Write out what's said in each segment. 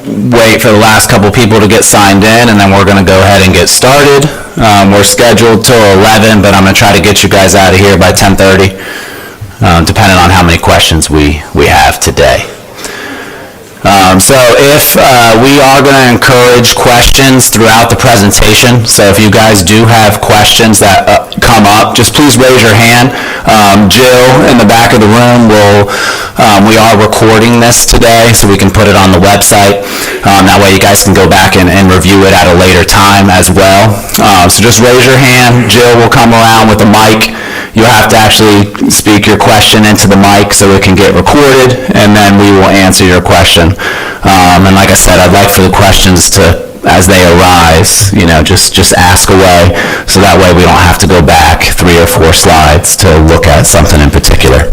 wait for the last couple people to get signed in, and then we're going to go ahead and get started. We're scheduled till 11, but I'm going to try to get you guys out of here by 10:30, depending on how many questions we have today. So if we are going to encourage questions throughout the presentation, so if you guys do have questions that come up, just please raise your hand. Jill in the back of the room we are recording this today, so we can put it on the website. That way you guys can go back and review it at a later time as well. So just raise your hand. Jill will come around with a mic. You'll have to actually speak your question into the mic so it can get recorded, and then we will answer your question. And like I said, I'd like for the questions to, as they arise, just ask away, so that way we don't have to go back 3 or 4 slides to look at something in particular.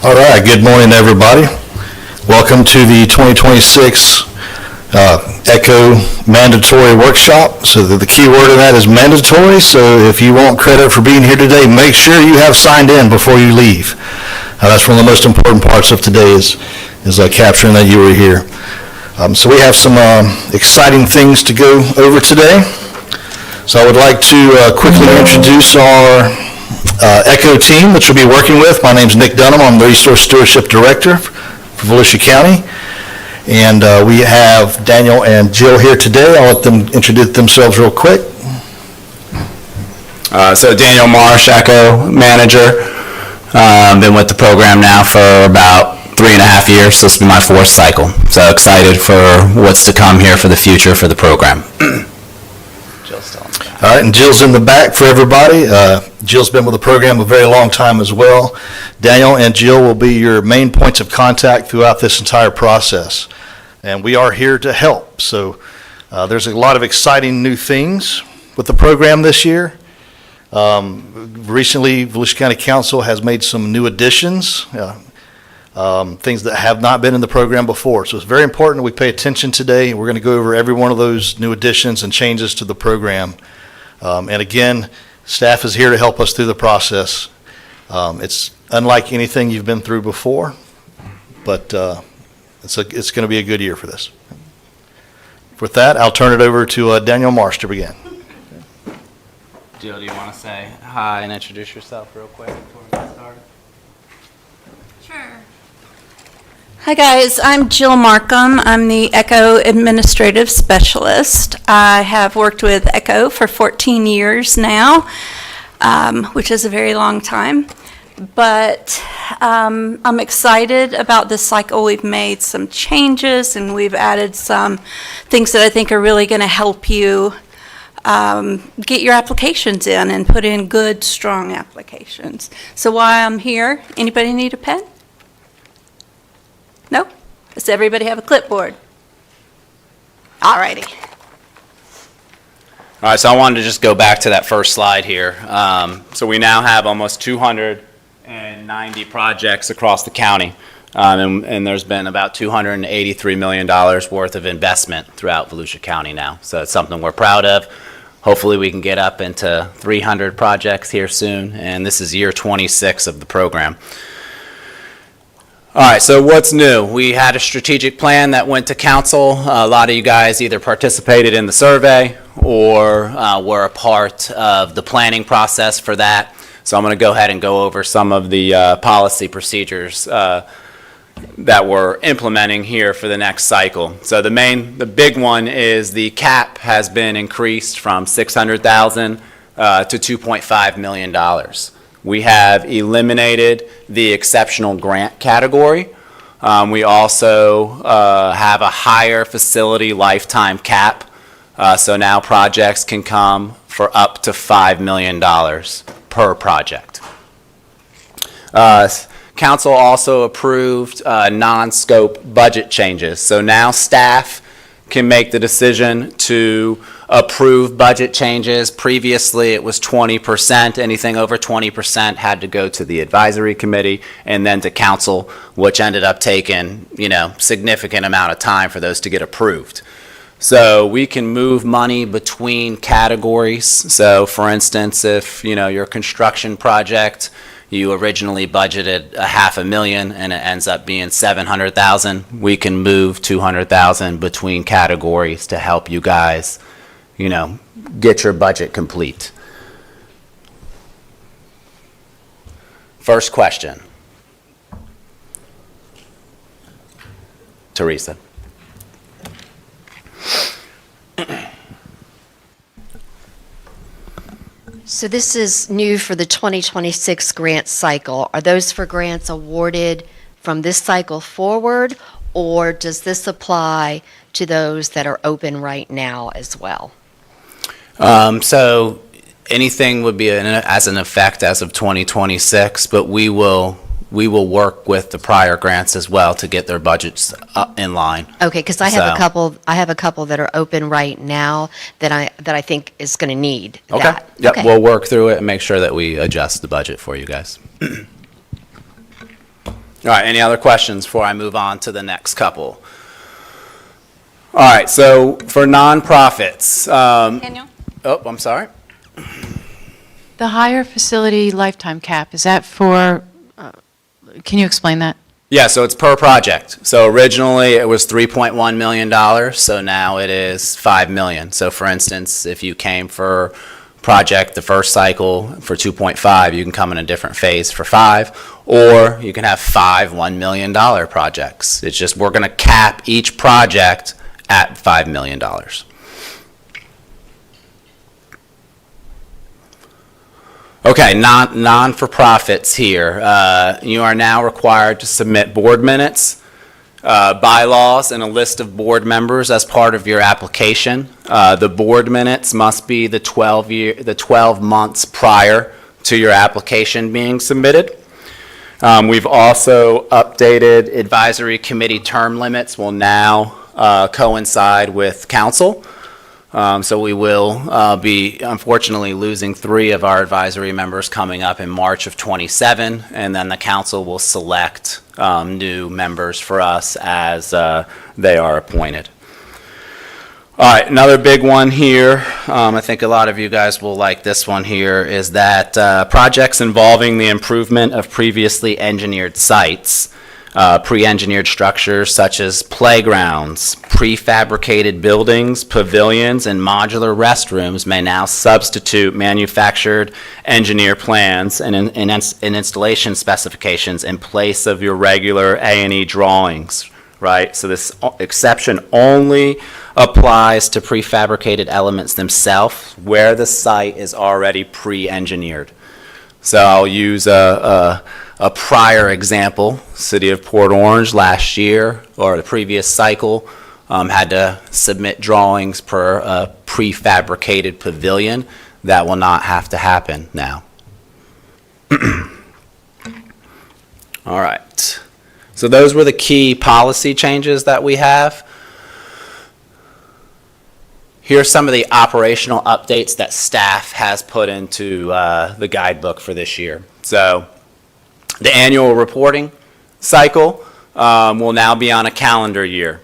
All right, good morning, everybody. Welcome to the 2026 ECHO mandatory workshop. So the key word in that is mandatory. So if you want credit for being here today, make sure you have signed in before you leave. That's one of the most important parts of today is capturing that you were here. So we have some exciting things to go over today. So I would like to quickly introduce our ECHO team, which we'll be working with. My name's Nick Dunham. I'm the Resource Stewardship Director for Volusia County. And we have Daniel and Jill here today. I'll let them introduce themselves real quick. So Daniel Marsh, ECHO Manager. Been with the program now for about 3.5 years, so this will be my 4th cycle. So excited for what's to come here for the future for the program. All right, and Jill's in the back for everybody. Jill's been with the program a very long time as well. Daniel and Jill will be your main points of contact throughout this entire process. And we are here to help. So there's a lot of exciting new things with the program this year. Recently, Volusia County Council has made some new additions, things that have not been in the program before. So it's very important that we pay attention today. We're going to go over every one of those new additions and changes to the program. And again, staff is here to help us through the process. It's unlike anything you've been through before, but it's going to be a good year for this. With that, I'll turn it over to Daniel Marsh to begin. Jill, do you want to say hi and introduce yourself real quick before we get started? Sure. Hi guys, I'm Jill Markham. I'm the ECHO Administrative Specialist. I have worked with ECHO for 14 years now, which is a very long time. But I'm excited about this cycle. We've made some changes and we've added some things that I think are really going to help you get your applications in and put in good, strong applications. So while I'm here, anybody need a pen? No? Does everybody have a clipboard? All righty. All right, so I wanted to just go back to that first slide here. So we now have almost 290 projects across the county, and there's been about $283 million worth of investment throughout Volusia County now. So it's something we're proud of. Hopefully we can get up into 300 projects here soon, and this is year 26 of the program. All right, so what's new? We had a strategic plan that went to council. A lot of you guys either participated in the survey or were a part of the planning process for that. So I'm going to go ahead and go over some of the policy procedures that we're implementing here for the next cycle. So the big one is the cap has been increased from $600,000 to $2.5 million. We have eliminated the exceptional grant category. We also have a higher facility lifetime cap. So now projects can come for up to $5 million per project. Council also approved non-scope budget changes. So now staff can make the decision to approve budget changes. Previously, it was 20%. Anything over 20% had to go to the advisory committee and then to council, which ended up taking, significant amount of time for those to get approved. So we can move money between categories. So for instance, if, your construction project, you originally budgeted $500,000 and it ends up being $700,000, we can move $200,000 between categories to help you guys, get your budget complete. First question. Teresa. So this is new for the 2026 grant cycle. Are those for grants awarded from this cycle forward, or does this apply to those that are open right now as well? So anything would be as an effect as of 2026, but we will work with the prior grants as well to get their budgets up in line. Okay, because I have So- a couple that are open right now that I think is going to need Okay. that. Yep. Okay. We'll work through it and make sure that we adjust the budget for you guys. All right. Any other questions before I move on to the next couple? All right. So for nonprofits, Daniel? oh, I'm sorry. The higher facility lifetime cap, is that for, can you explain that? Yeah, so it's per project. So originally it was $3.1 million, so now it is $5 million. So for instance, if you came for project the first cycle for 2.5, you can come in a different phase for 5, or you can have 5 $1 million projects. It's just we're going to cap each project at $5 million. Okay, non-for-profits here. You are now required to submit board minutes, bylaws, and a list of board members as part of your application. The board minutes must be the 12 months prior to your application being submitted. We've also updated advisory committee term limits will now coincide with council. So we will be unfortunately losing 3 of our advisory members coming up in March of '27, and then the council will select new members for us as they are appointed. All right, another big one here, I think a lot of you guys will like this one here, is that projects involving the improvement of previously engineered sites, pre-engineered structures such as playgrounds, prefabricated buildings, pavilions, and modular restrooms may now substitute manufactured engineer plans and installation specifications in place of your regular A&E drawings, right? So this exception only applies to prefabricated elements themselves where the site is already pre-engineered. So I'll use a prior example. City of Port Orange last year, or the previous cycle, had to submit drawings per a prefabricated pavilion. That will not have to happen now. All right. So those were the key policy changes that we have. Here's some of the operational updates that staff has put into the guidebook for this year. So the annual reporting cycle will now be on a calendar year.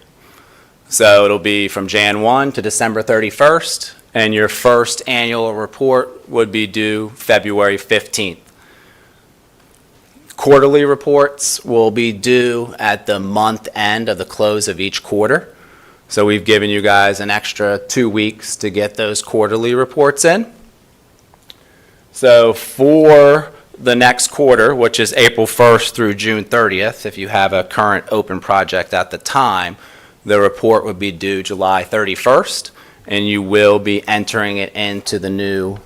So it'll be from Jan 1 to December 31st, and your first annual report would be due February 15th. Quarterly reports will be due at the month end of the close of each quarter. So we've given you guys an extra 2 weeks to get those quarterly reports in. So for the next quarter, which is April 1st through June 30th, if you have a current open project at the time, the report would be due July 31st, and you will be entering it into the new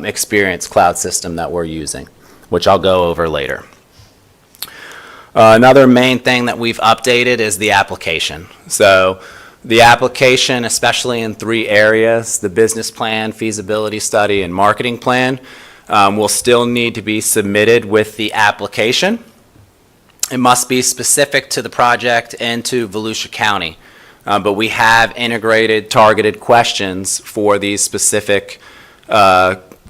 Experience Cloud system that we're using. which I'll go over later. Another main thing that we've updated is the application. So the application, especially in 3 areas, the business plan, feasibility study, and marketing plan, will still need to be submitted with the application. It must be specific to the project and to Volusia County. But we have integrated targeted questions for these specific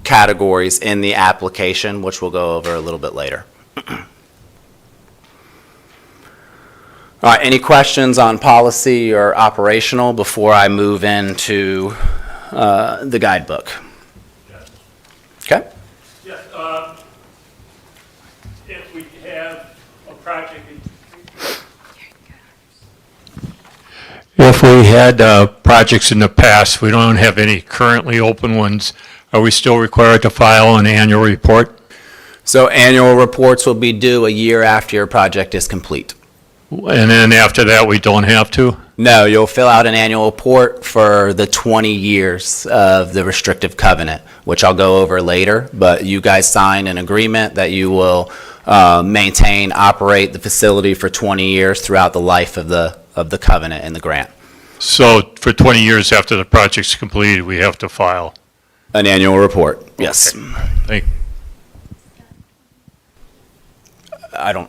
categories in the application, which we'll go over a little bit later. All right, any questions on policy or operational before I move into the guidebook? Okay. Yes, if we have a project, If we had projects in the past, we don't have any currently open ones, are we still required to file an annual report? So annual reports will be due a year after your project is complete. And then after that, we don't have to? No, you'll fill out an annual report for the 20 years of the restrictive covenant, which I'll go over later, but you guys signed an agreement that you will maintain, operate the facility for 20 years throughout the life of the covenant and the grant. So for 20 years after the project's completed, we have to file? An annual report, yes. Thank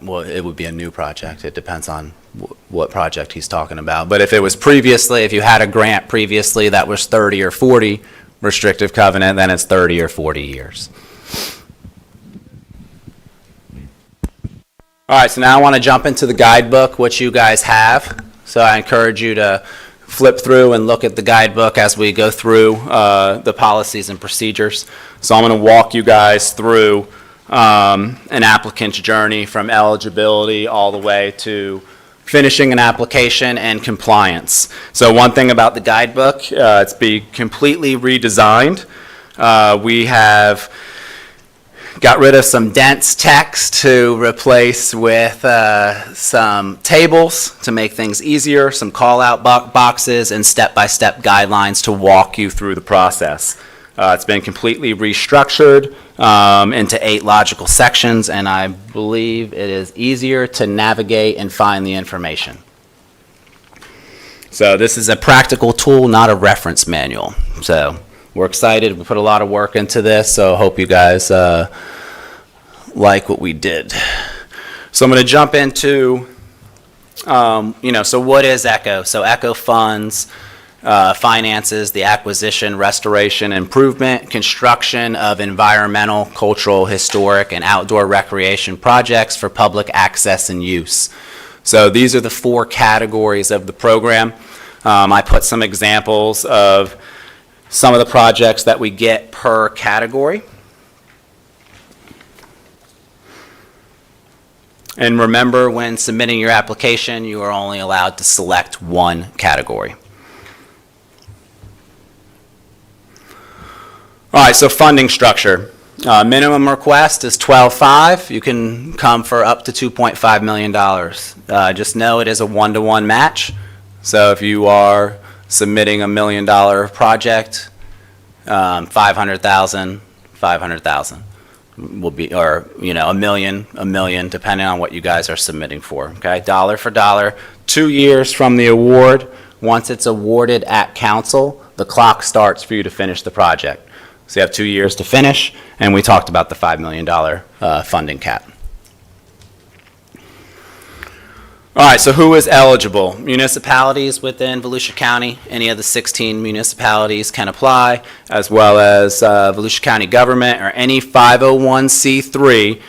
Well, it would be a new project. It depends on what project he's talking about. But if it was previously, if you had a grant previously that was 30 or 40 restrictive covenant, then it's 30 or 40 years. All right, so now I want to jump into the guidebook, which you guys have. So I encourage you to flip through and look at the guidebook as we go through the policies and procedures. So I'm going to walk you guys through an applicant's journey from eligibility all the way to finishing an application and compliance. So one thing about the guidebook, it's been completely redesigned. We have got rid of some dense text to replace with some tables to make things easier, some call-out boxes, and step-by-step guidelines to walk you through the process. It's been completely restructured into 8 logical sections, and I believe it is easier to navigate and find the information. So this is a practical tool, not a reference manual. So we're excited. We put a lot of work into this, so I hope you guys like what we did. So I'm going to jump into, so what is ECHO? So ECHO funds finances the acquisition, restoration, improvement, construction of environmental, cultural, historic, and outdoor recreation projects for public access and use. So these are the 4 categories of the program. I put some examples of some of the projects that we get per category. And remember, when submitting your application, you are only allowed to select 1 category. All right, so funding structure. Minimum request is 12.5. You can come for up to $2.5 million. Just know it is a 1-to-1 match. So if you are submitting a $1 million project, 500,000, 500,000 will be, or a million, depending on what you guys are submitting for. Okay, dollar for dollar. 2 years from the award. Once it's awarded at council, the clock starts for you to finish the project. So you have 2 years to finish, and we talked about the $5 million funding cap. All right, so who is eligible? Municipalities within Volusia County, any of the 16 municipalities can apply, as well as Volusia County government or any 501c3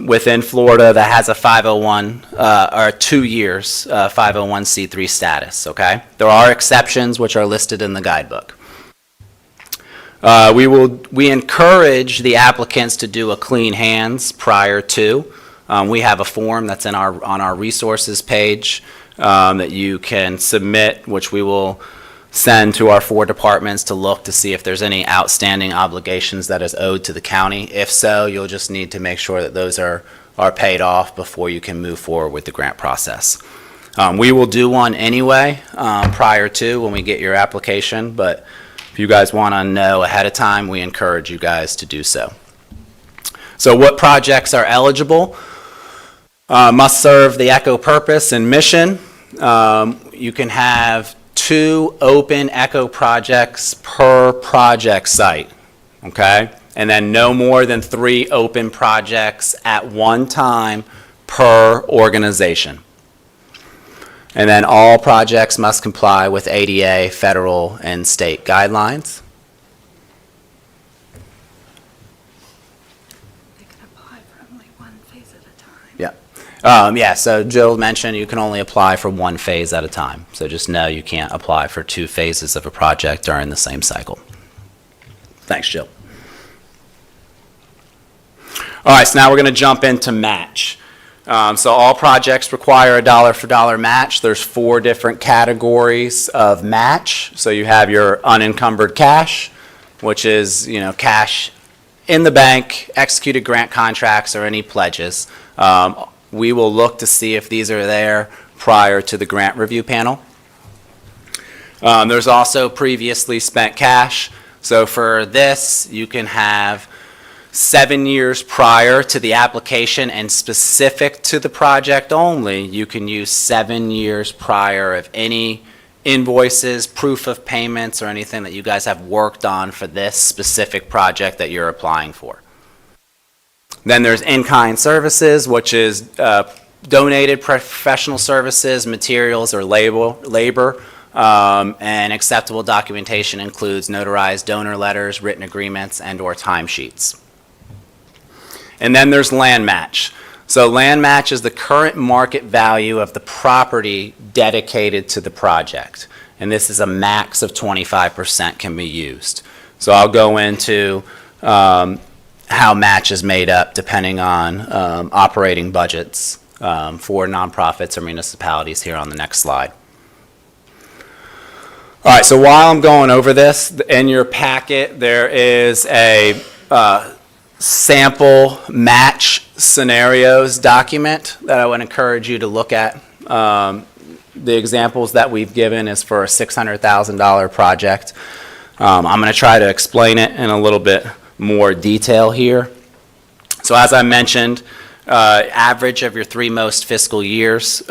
within Florida that has a 501 or 2 years 501c3 status, okay? There are exceptions which are listed in the guidebook. We encourage the applicants to do a clean hands prior to. We have a form that's on our resources page that you can submit, which we will send to our 4 departments to look to see if there's any outstanding obligations that is owed to the county. If so, you'll just need to make sure that those are paid off before you can move forward with the grant process. We will do one anyway prior to when we get your application, but if you guys want to know ahead of time, we encourage you guys to do so. So what projects are eligible? Must serve the ECHO purpose and mission. You can have 2 open ECHO projects per project site, okay? And then no more than 3 open projects at one time per organization. And then all projects must comply with ADA, federal, and state guidelines. They can apply for only one phase at a time. Yeah, so Jill mentioned you can only apply for 1 phase at a time. So just know you can't apply for 2 phases of a project during the same cycle. Thanks, Jill. All right, so now we're going to jump into match. So all projects require a dollar-for-dollar match. There's 4 different categories of match. So you have your unencumbered cash, which is, cash in the bank, executed grant contracts, or any pledges. We will look to see if these are there prior to the grant review panel. There's also previously spent cash. So for this, you can have 7 years prior to the application and specific to the project only, you can use 7 years prior of any invoices, proof of payments, or anything that you guys have worked on for this specific project that you're applying for. Then there's in-kind services, which is donated professional services, materials, or labor. And acceptable documentation includes notarized donor letters, written agreements, and/or timesheets. And then there's land match. So land match is the current market value of the property dedicated to the project. And this is a max of 25% can be used. So I'll go into how match is made up depending on operating budgets for nonprofits or municipalities here on the next slide. All right, so while I'm going over this, in your packet there is a sample match scenarios document that I would encourage you to look at. The examples that we've given is for a $600,000 project. I'm going to try to explain it in a little bit more detail here. So as I mentioned, average of your 3 most fiscal years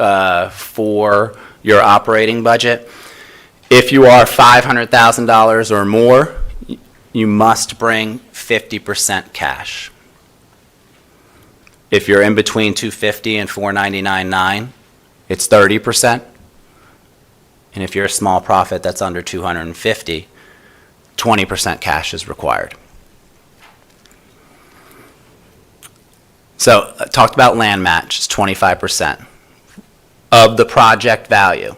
for your operating budget. If you are $500,000 or more, you must bring 50% cash. If you're in between $250 and $499.9, it's 30%. And if you're a small profit that's under $250, 20% cash is required. So I talked about land match, it's 25% of the project value.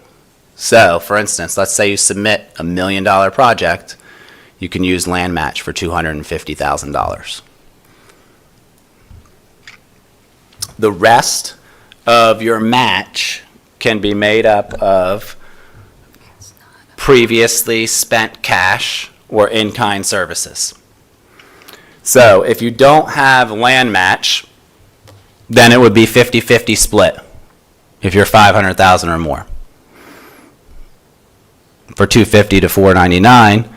So, for instance, let's say you submit a $1 million project, you can use land match for $250,000. The rest of your match can be made up of previously spent cash or in-kind services. So, if you don't have land match, then it would be 50-50 split if you're $500,000 or more. For $250 to $499,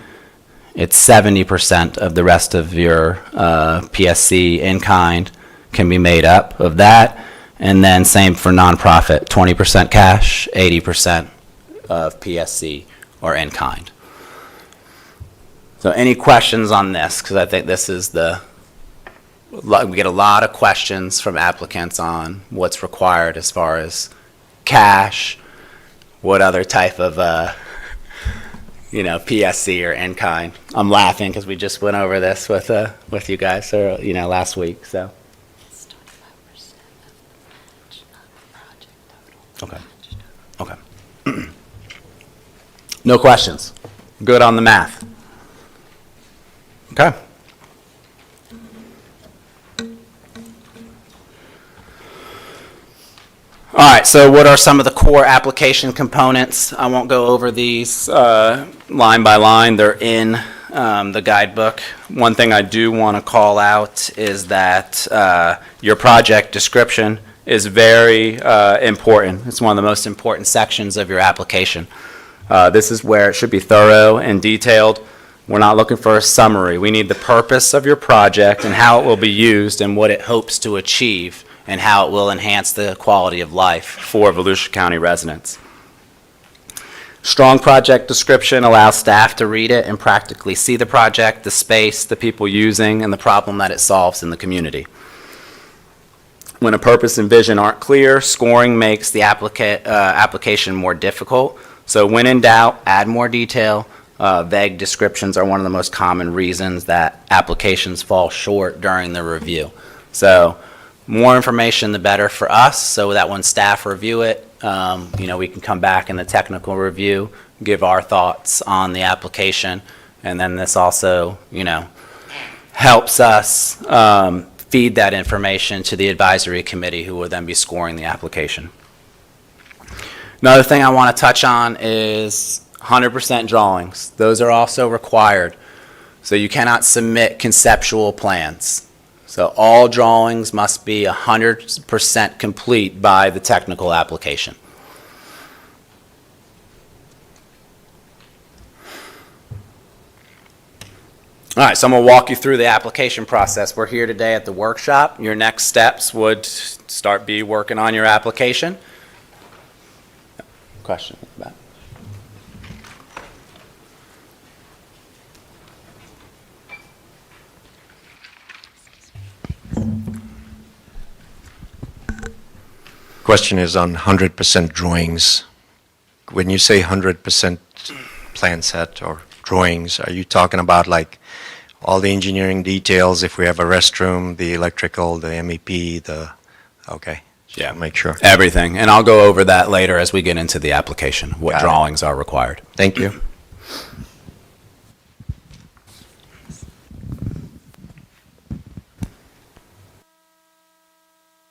it's 70% of the rest of your PSC in-kind can be made up of that. And then same for nonprofit, 20% cash, 80% of PSC or in-kind. So any questions on this? Because I think this is we get a lot of questions from applicants on what's required as far as cash, what other type of PSC or in-kind. I'm laughing because we just went over this with you guys, last week. So. It's 25% of the match, not the project total. Okay. No questions. Good on the math. Okay. All right, so what are some of the core application components? I won't go over these line by line. They're in the guidebook. One thing I do want to call out is that your project description is very important. It's one of the most important sections of your application. This is where it should be thorough and detailed. We're not looking for a summary. We need the purpose of your project and how it will be used and what it hopes to achieve and how it will enhance the quality of life for Volusia County residents. Strong project description allows staff to read it and practically see the project, the space, the people using, and the problem that it solves in the community. When a purpose and vision aren't clear, scoring makes the application more difficult. So when in doubt, add more detail. Vague descriptions are one of the most common reasons that applications fall short during the review. So more information, the better for us, so that when staff review it, we can come back in the technical review, give our thoughts on the application, and then this also, helps us feed that information to the advisory committee, who will then be scoring the application. Another thing I want to touch on is 100% drawings. Those are also required. So you cannot submit conceptual plans. So all drawings must be 100% complete by the technical application. All right, so I'm going to walk you through the application process. We're here today at the workshop. Your next steps would be working on your application. Question about? Question is on 100% drawings. When you say 100% plan set or drawings, are you talking about like all the engineering details, if we have a restroom, the electrical, the MEP, okay. Yeah. Make sure. Everything. And I'll go over that later as we get into the application, what Got it. drawings are required. Thank you.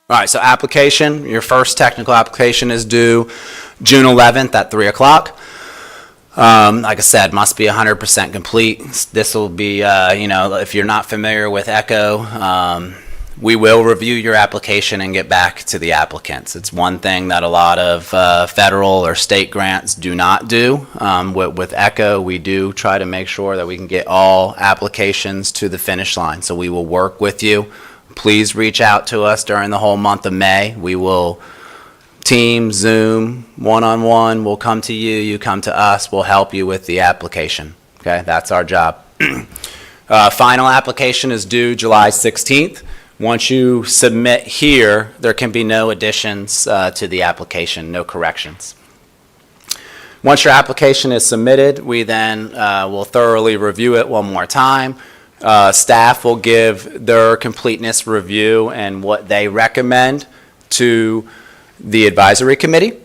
All right, so application, your first technical application is due June 11th at 3 o'clock. Like I said, must be 100% complete. This will be, if you're not familiar with ECHO, we will review your application and get back to the applicants. It's one thing that a lot of federal or state grants do not do. With ECHO, we do try to make sure that we can get all applications to the finish line. So we will work with you. Please reach out to us during the whole month of May. We will Team, Zoom, one-on-one, we'll come to you, you come to us, we'll help you with the application. Okay, that's our job. Final application is due July 16th. Once you submit here, there can be no additions to the application, no corrections. Once your application is submitted, we then will thoroughly review it one more time. Staff will give their completeness review and what they recommend to the advisory committee.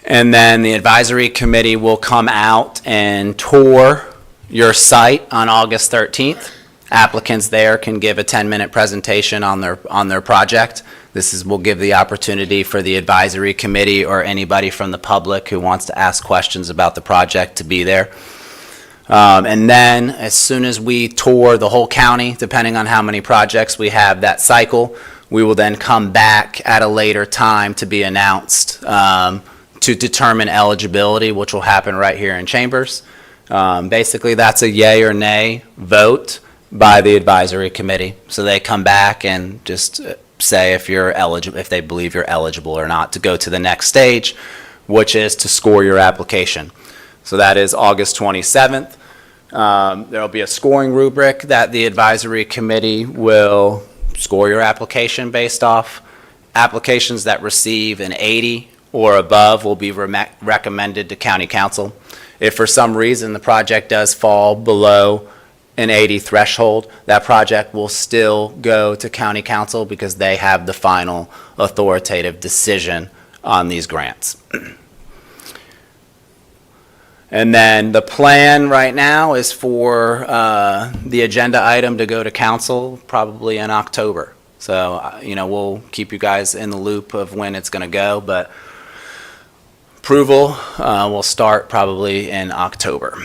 And then the advisory committee will come out and tour your site on August 13th. Applicants there can give a 10-minute presentation on their project. Will give the opportunity for the advisory committee or anybody from the public who wants to ask questions about the project to be there. And then as soon as we tour the whole county, depending on how many projects we have that cycle, we will then come back at a later time to be announced to determine eligibility, which will happen right here in Chambers. Basically, that's a yay or nay vote by the advisory committee. So they come back and just say if you're eligible, if they believe you're eligible or not to go to the next stage, which is to score your application. So that is August 27th. There will be a scoring rubric that the advisory committee will score your application based off. Applications that receive an 80 or above will be recommended to county council. If for some reason the project does fall below an 80 threshold, that project will still go to county council because they have the final authoritative decision on these grants. And then the plan right now is for the agenda item to go to council probably in October. So, we'll keep you guys in the loop of when it's going to go, but approval will start probably in October. I'm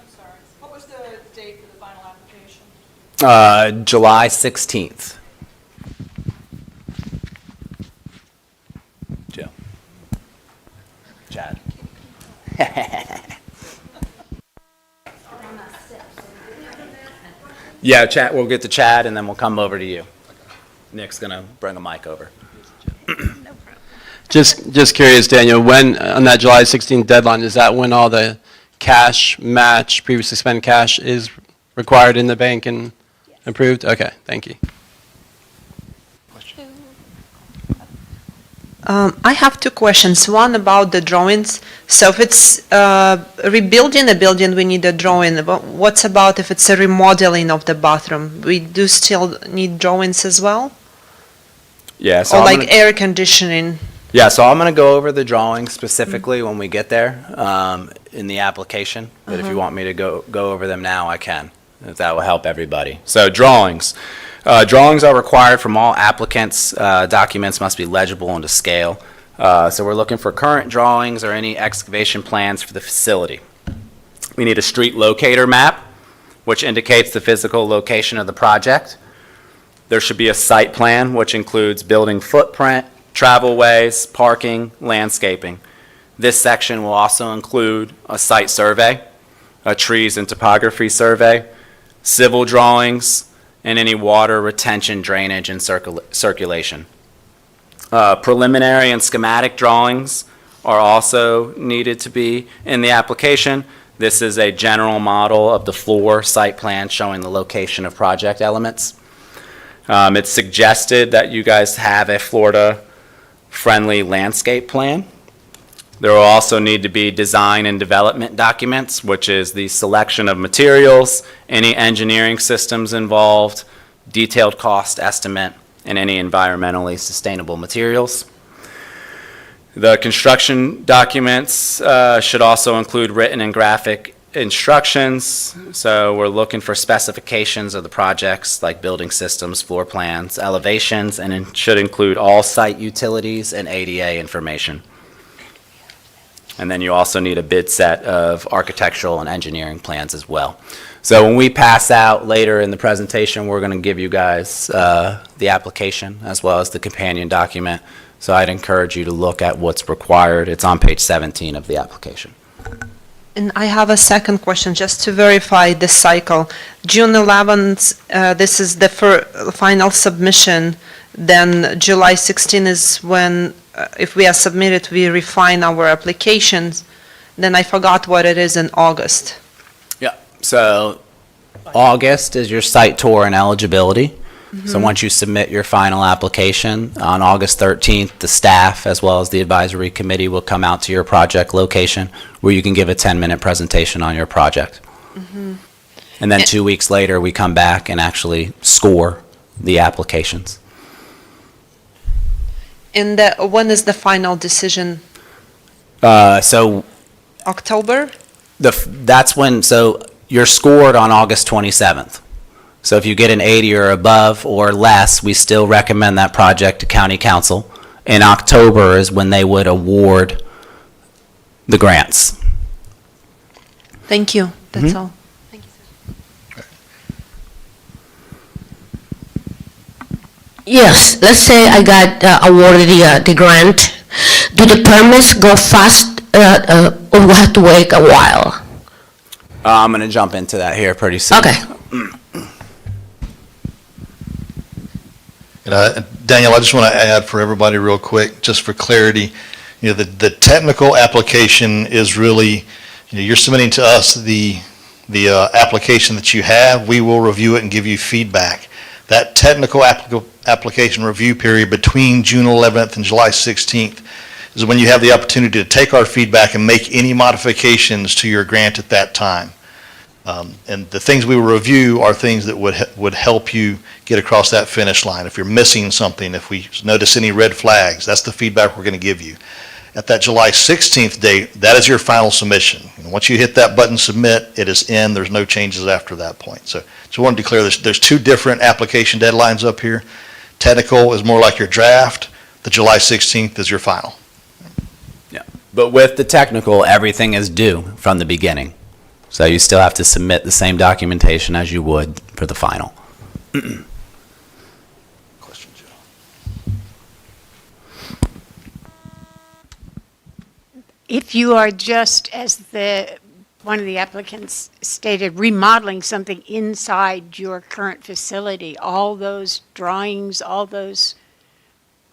sorry. What was the date for the final application? July 16th. Joe. Chad. Yeah, Chad, we'll get to Chad, and then we'll come over to you. Nick's going to bring a mic over. Just curious, Daniel, when, on that July 16th deadline, is that when all the cash match, previously spent cash is required in the bank and approved? Okay, thank you. I have two questions. One about the drawings. So if it's rebuilding a building, we need a drawing. But what's about if it's a remodeling of the bathroom? We do still need drawings as well? Yeah, so Or I'm like gonna- air conditioning? Yeah, so I'm going to go over the drawings specifically when we get there in the application. But if you want me to go over them now, I can, if that will help everybody. So drawings. Drawings are required from all applicants. Documents must be legible and to scale. So we're looking for current drawings or any excavation plans for the facility. We need a street locator map, which indicates the physical location of the project. There should be a site plan, which includes building footprint, travel ways, parking, landscaping. This section will also include a site survey, a trees and topography survey, civil drawings, and any water retention, drainage, and circulation. Preliminary and schematic drawings are also needed to be in the application. This is a general model of the floor site plan showing the location of project elements. It's suggested that you guys have a Florida-friendly landscape plan. There will also need to be design and development documents, which is the selection of materials, any engineering systems involved, detailed cost estimate, and any environmentally sustainable materials. The construction documents should also include written and graphic instructions. So we're looking for specifications of the projects like building systems, floor plans, elevations, and it should include all site utilities and ADA information. And then you also need a bid set of architectural and engineering plans as well. So when we pass out later in the presentation, we're going to give you guys the application as well as the companion document. So I'd encourage you to look at what's required. It's on page 17 of the application. And I have a second question, just to verify the cycle. June 11th, this is the final submission, then July 16 is when, if we are submitted, we refine our applications. Then I forgot what it is in August. Yeah. So August is your site tour and eligibility. So once you submit your final application, on August 13th, the staff as well as the advisory committee will come out to your project location where you can give a 10-minute presentation on your project. And then 2 weeks later, we come back and actually score the applications. And when is the final decision? So October? that's when, so you're scored on August 27th. So if you get an 80 or above or less, we still recommend that project to county council. In October is when they would award the grants. Thank you, that's all. Yes, let's say I got awarded the grant. Do the permits go fast or we have to wait a while? I'm going to jump into that here pretty soon. Okay. Daniel, I just want to add for everybody real quick, just for clarity, the technical application is really, you're submitting to us the application that you have. We will review it and give you feedback. That technical application review period between June 11th and July 16th is when you have the opportunity to take our feedback and make any modifications to your grant at that time. And the things we will review are things that would help you get across that finish line. If you're missing something, if we notice any red flags, that's the feedback we're going to give you. At that July 16th date, that is your final submission. And once you hit that button submit, it is in. There's no changes after that point. So I wanted to declare this. There's two different application deadlines up here. Technical is more like your draft. The July 16th is your final. Yeah. But with the technical, everything is due from the beginning. So you still have to submit the same documentation as you would for the final. Question, Joe? If you are just, as the one of the applicants stated remodeling something inside your current facility. All those drawings, all those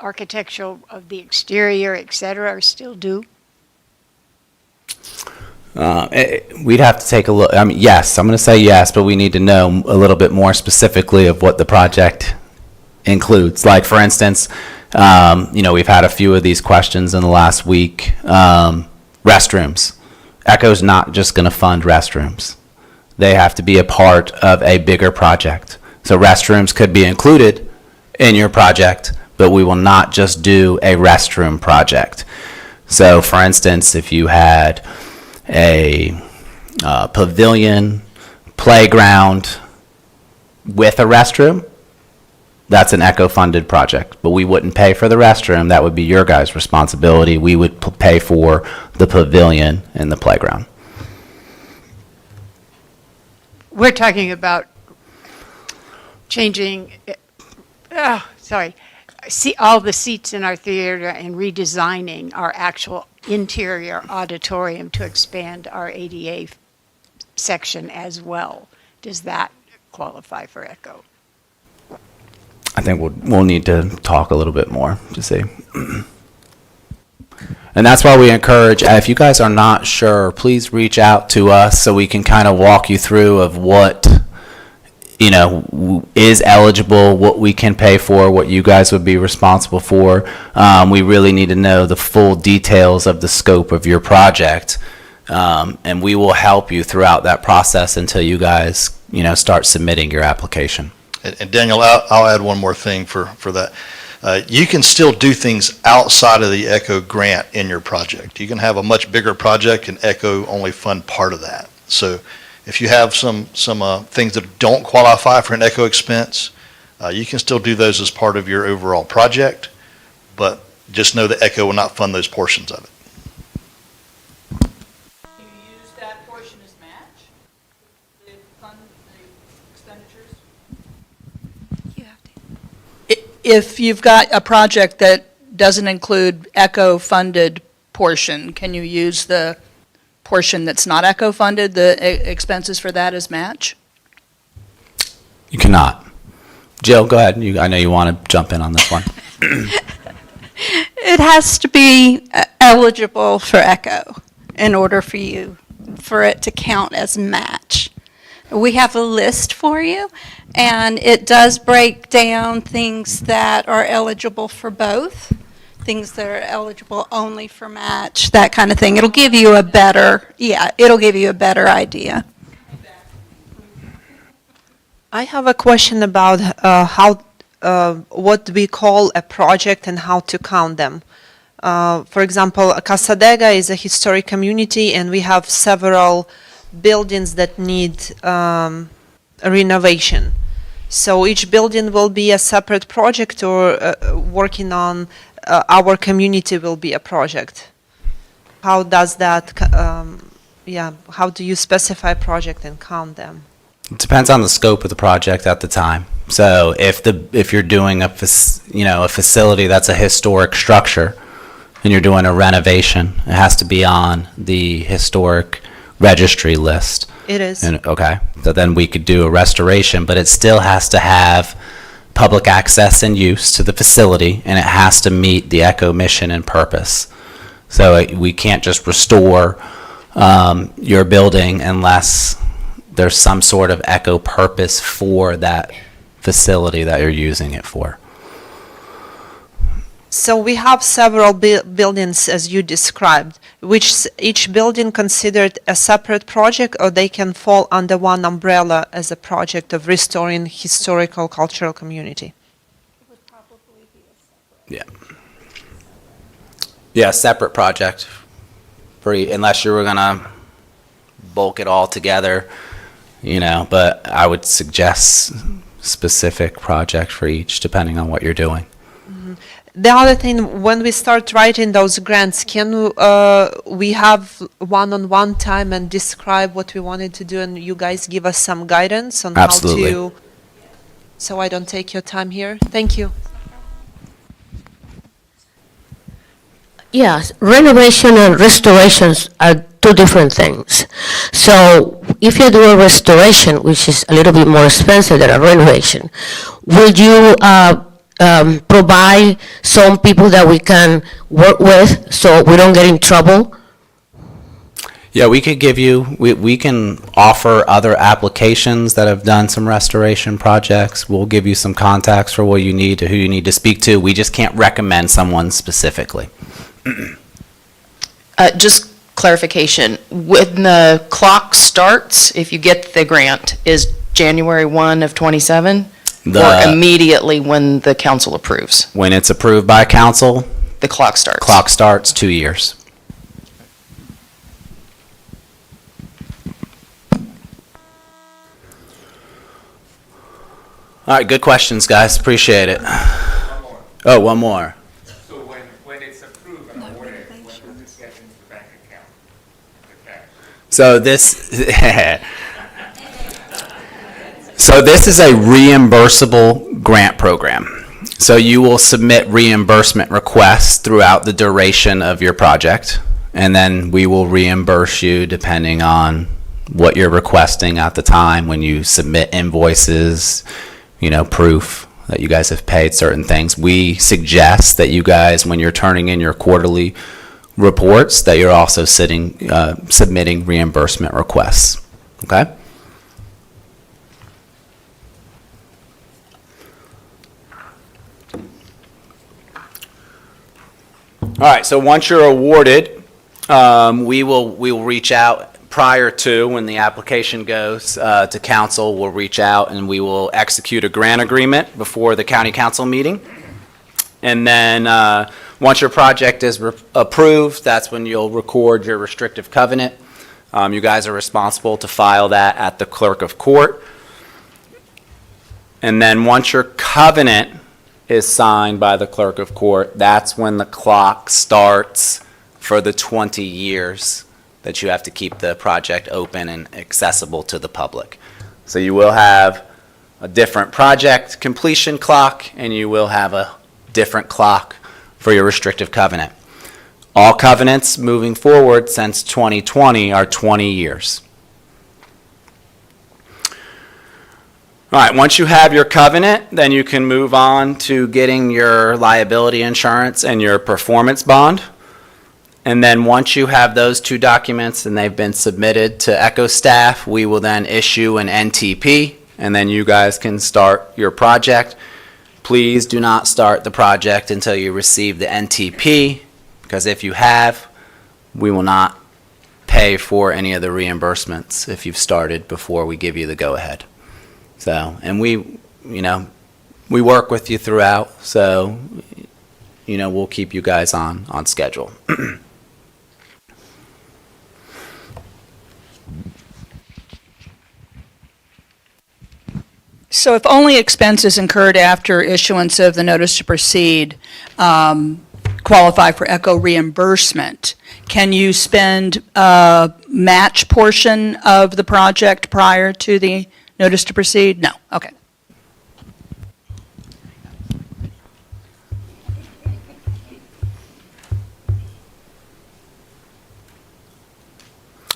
architectural of the exterior, et cetera, are still due? We'd have to take a look. I mean, yes, I'm going to say yes, but we need to know a little bit more specifically of what the project includes. Like, for instance, we've had a few of these questions in the last week. Restrooms. Echo's not just going to fund restrooms. They have to be a part of a bigger project. So restrooms could be included in your project, but we will not just do a restroom project. So, for instance, if you had a pavilion, playground with a restroom, that's an Echo-funded project. But we wouldn't pay for the restroom. That would be your guys' responsibility. We would pay for the pavilion and the playground. We're talking about changing, all the seats in our theater and redesigning our actual interior auditorium to expand our ADA section as well. Does that qualify for Echo? I think we'll need to talk a little bit more to see. And that's why we encourage, if you guys are not sure, please reach out to us so we can kind of walk you through of what, is eligible, what we can pay for, what you guys would be responsible for. We really need to know the full details of the scope of your project. And we will help you throughout that process until you guys, start submitting your application. And Daniel, I'll add one more thing for that. You can still do things outside of the ECHO grant in your project. You can have a much bigger project and ECHO only fund part of that. So if you have some things that don't qualify for an ECHO expense, you can still do those as part of your overall project, but just know that ECHO will not fund those portions of it. Do you use that portion as match? They fund the expenditures? If you've got a project that doesn't include ECHO-funded portion, can you use the portion that's not ECHO-funded, the expenses for that as match? You cannot. Jill, go ahead. I know you want to jump in on this one. It has to be eligible for ECHO in order for it to count as match. We have a list for you, and it does break down things that are eligible for both, things that are eligible only for match, that kind of thing. It'll give you a better idea. I have a question about what we call a project and how to count them. For example, Casadega is a historic community, and we have several buildings that need renovation. So each building will be a separate project, or working on our community will be a project. How does that, how do you specify project and count them? It depends on the scope of the project at the time. So if you're doing a facility that's a historic structure and you're doing a renovation, it has to be on the historic registry list. It is. Okay, so then we could do a restoration, but it still has to have public access and use to the facility, and it has to meet the ECHO mission and purpose. So we can't just restore your building unless there's some sort of ECHO purpose for that facility that you're using it for. So we have several buildings as you described, which each building considered a separate project, or they can fall under one umbrella as a project of restoring historical cultural community. Yeah, separate project, unless you were gonna bulk it all together, but I would suggest specific project for each, depending on what you're doing. The other thing, when we start writing those grants, can we have one-on-one time and describe what we wanted to do, and you guys give us some guidance on Absolutely. how to, so I don't take your time here? Thank you. Yes, renovation and restorations are two different things. So if you do a restoration, which is a little bit more expensive than a renovation, would you provide some people that we can work with so we don't get in trouble? Yeah, we could give you, we can offer other applications that have done some restoration projects. We'll give you some contacts for what you need, to who you need to speak to. We just can't recommend someone specifically. Just clarification, when the clock starts, if you get the grant, is January 1 of '27? Or immediately when the council approves? When it's approved by council, The clock starts? clock starts 2 years. All right, good questions, guys. Appreciate it. Oh, one more. So when it's approved and awarded, when does it get into the bank account? The cash? So this is a reimbursable grant program. So you will submit reimbursement requests throughout the duration of your project, and then we will reimburse you depending on what you're requesting at the time when you submit invoices, proof that you guys have paid certain things. We suggest that you guys, when you're turning in your quarterly reports, that you're also submitting reimbursement requests. Okay? All right, so once you're awarded, we will reach out prior to, when the application goes to council, we'll reach out and we will execute a grant agreement before the county council meeting. And then once your project is approved, that's when you'll record your restrictive covenant. You guys are responsible to file that at the clerk of court. And then once your covenant is signed by the clerk of court, that's when the clock starts for the 20 years that you have to keep the project open and accessible to the public. So you will have a different project completion clock, and you will have a different clock for your restrictive covenant. All covenants moving forward since 2020 are 20 years. All right, once you have your covenant, then you can move on to getting your liability insurance and your performance bond. And then once you have those two documents and they've been submitted to ECHO staff, we will then issue an NTP, and then you guys can start your project. Please do not start the project until you receive the NTP, because if you have, we will not pay for any of the reimbursements if you've started before we give you the go-ahead. So, and we work with you throughout, so, we'll keep you guys on schedule. So if only expenses incurred after issuance of the notice to proceed qualify for ECHO reimbursement, can you spend a match portion of the project prior to the notice to proceed? No. Okay.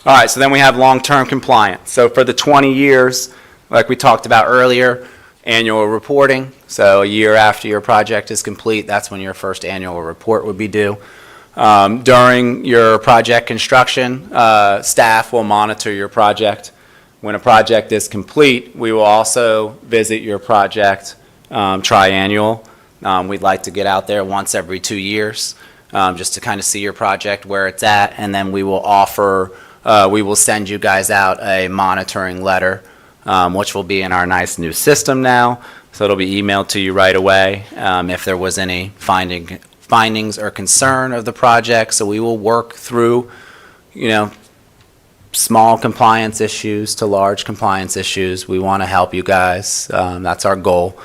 All right, so then we have long-term compliance. So for the 20 years, like we talked about earlier, annual reporting. So a year after your project is complete, that's when your first annual report would be due. During your project construction, staff will monitor your project. When a project is complete, we will also visit your project triannual. We'd like to get out there once every 2 years just to kind of see your project, where it's at, and then we will we will send you guys out a monitoring letter, which will be in our nice new system now. So it'll be emailed to you right away if there was any findings or concern of the project. So we will work through, small compliance issues to large compliance issues. We want to help you guys. That's our goal.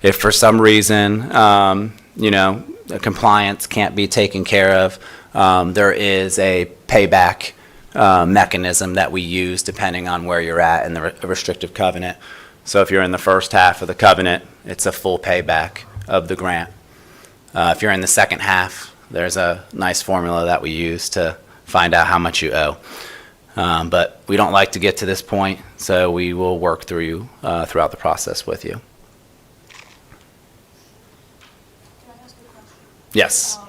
If for some reason, the compliance can't be taken care of, there is a payback mechanism that we use depending on where you're at in the restrictive covenant. So if you're in the first half of the covenant, it's a full payback of the grant. If you're in the second half, there's a nice formula that we use to find out how much you owe. But we don't like to get to this point, so we will work through you throughout the process with you. Yes.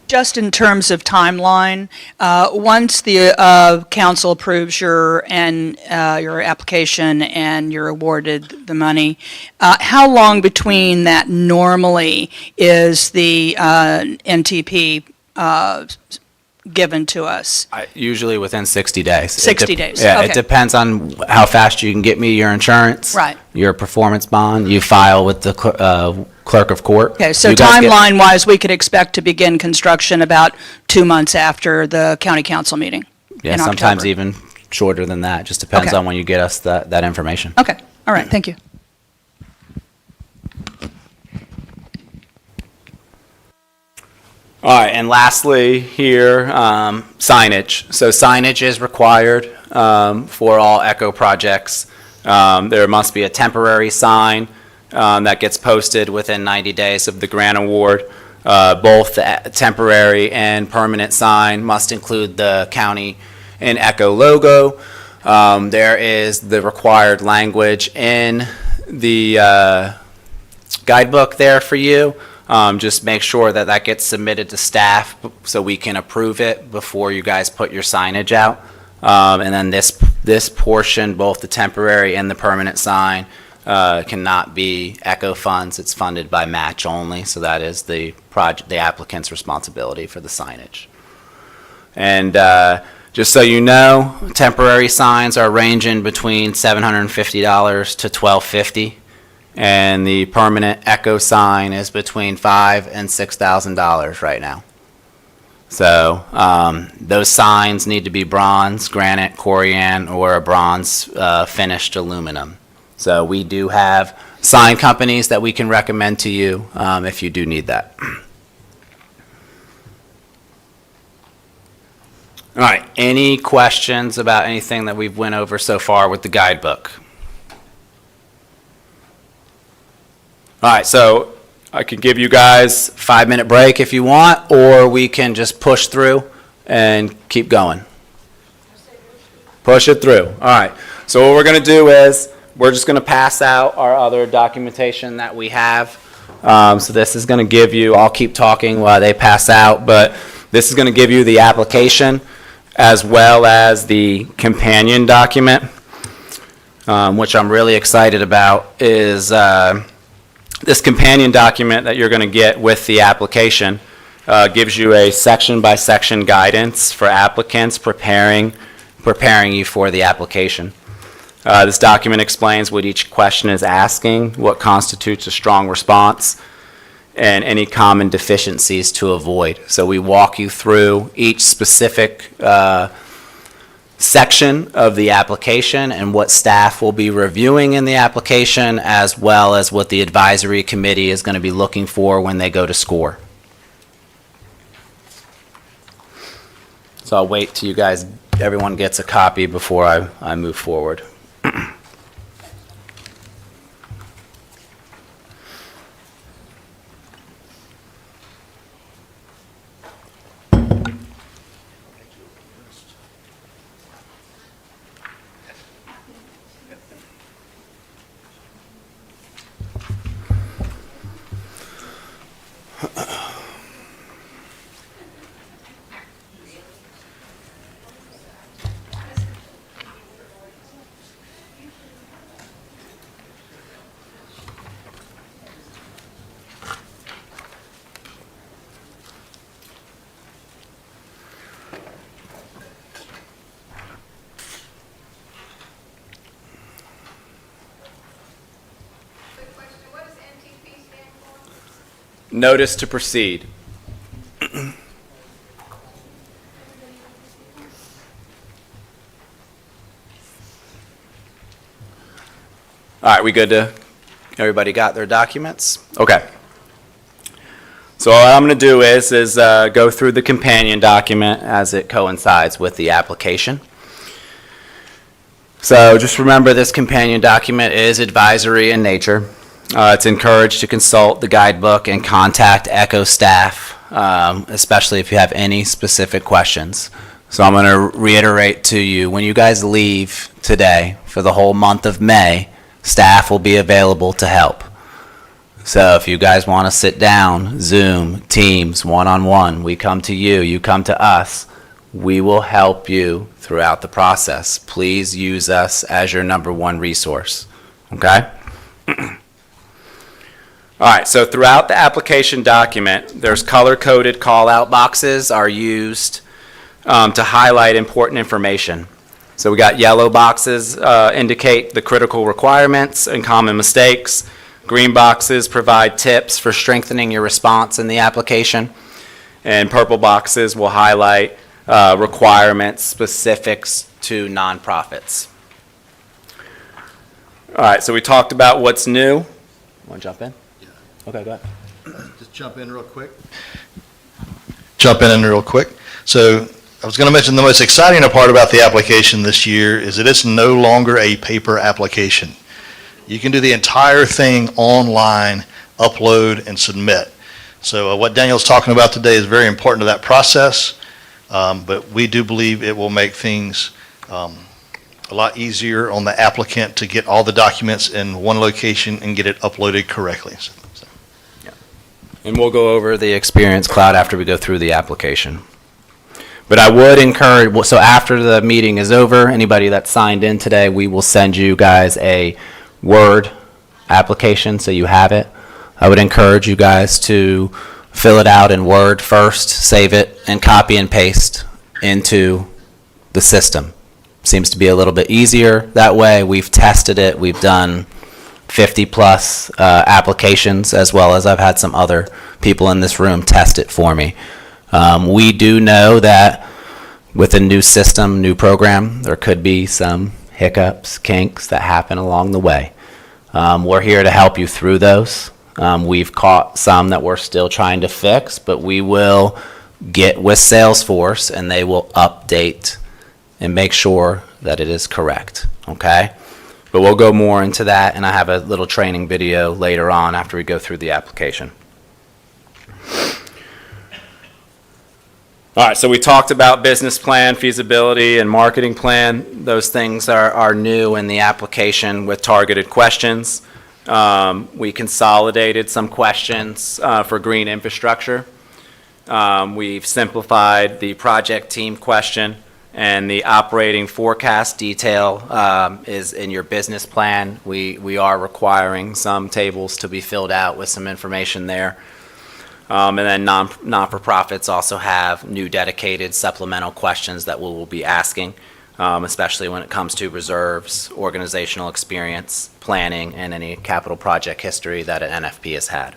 Just in terms of timeline, once the council approves your application and you're awarded the money, how long between that normally is the NTP given to us? Usually within 60 days. 60 days, Yeah, okay. it depends on how fast you can get me your insurance. Right. Your performance bond. You file with the clerk of court. Okay, so You guys get- timeline-wise, we could expect to begin construction about 2 months after the county council meeting Yeah, in sometimes October. even shorter than that. Just depends Okay. on when you get us that information. Okay, all right, thank you. All right, and lastly here, signage. So signage is required for all ECHO projects. There must be a temporary sign that gets posted within 90 days of the grant award. Both the temporary and permanent sign must include the county and ECHO logo. There is the required language in the guidebook there for you. Just make sure that that gets submitted to staff so we can approve it before you guys put your signage out. And then this portion, both the temporary and the permanent sign, cannot be ECHO funds. It's funded by match only, so that is the applicant's responsibility for the signage. And just so you know, temporary signs are ranging between $750 to $1,250. And the permanent ECHO sign is between $5,000 and $6,000 right now. So those signs need to be bronze, granite, corian, or a bronze finished aluminum. So we do have sign companies that we can recommend to you if you do need that. All right, any questions about anything that we've went over so far with the guidebook? All right, so I can give you guys a 5-minute break if you want, or we can just push through and keep going. Push it through. All right, so what we're going to do is we're just going to pass out our other documentation that we have. So this is going to give you, I'll keep talking while they pass out, but this is going to give you the application as well as the companion document, which I'm really excited about, is this companion document that you're going to get with the application gives you a section-by-section guidance for applicants preparing you for the application. This document explains what each question is asking, what constitutes a strong response, and any common deficiencies to avoid. So we walk you through each specific section of the application and what staff will be reviewing in the application, as well as what the advisory committee is going to be looking for when they go to score. So I'll wait till everyone gets a copy before I move forward. Notice to proceed. All right, we good to, everybody got their documents? Okay. So what I'm going to do is go through the companion document as it coincides with the application. So just remember, this companion document is advisory in nature. It's encouraged to consult the guidebook and contact ECHO staff especially if you have any specific questions. So I'm going to reiterate to you, when you guys leave today for the whole month of May, staff will be available to help. So if you guys want to sit down, Zoom, Teams, one-on-one, we come to you, you come to us, we will help you throughout the process. Please use us as your number one resource, okay? All right, so throughout the application document, there's color-coded call-out boxes are used to highlight important information. So we got yellow boxes indicate the critical requirements and common mistakes. Green boxes provide tips for strengthening your response in the application. And purple boxes will highlight requirements specifics to nonprofits. All right, so we talked about what's new. Want to jump in? Yeah. Okay, go ahead. Just jump in real quick. So I was going to mention the most exciting part about the application this year is that it's no longer a paper application. You can do the entire thing online, upload, and submit. So what Daniel's talking about today is very important to that process, but we do believe it will make things a lot easier on the applicant to get all the documents in one location and get it uploaded correctly. And we'll go over the Experience Cloud after we go through the application. But I would encourage, so after the meeting is over, anybody that signed in today, we will send you guys a Word application so you have it. I would encourage you guys to fill it out in Word first, save it, and copy and paste into the system. Seems to be a little bit easier that way. We've tested it. We've done 50-plus applications, as well as I've had some other people in this room test it for me. We do know that with a new system, new program, there could be some hiccups, kinks that happen along the way. We're here to help you through those. We've caught some that we're still trying to fix, but we will get with Salesforce and they will update and make sure that it is correct, okay? But we'll go more into that, and I have a little training video later on after we go through the application. All right, so we talked about business plan, feasibility, and marketing plan. Those things are new in the application with targeted questions. We consolidated some questions for green infrastructure. We've simplified the project team question, and the operating forecast detail is in your business plan. We are requiring some tables to be filled out with some information there. And then non-for-profits also have new dedicated supplemental questions that we will be asking, especially when it comes to reserves, organizational experience, planning, and any capital project history that an NFP has had.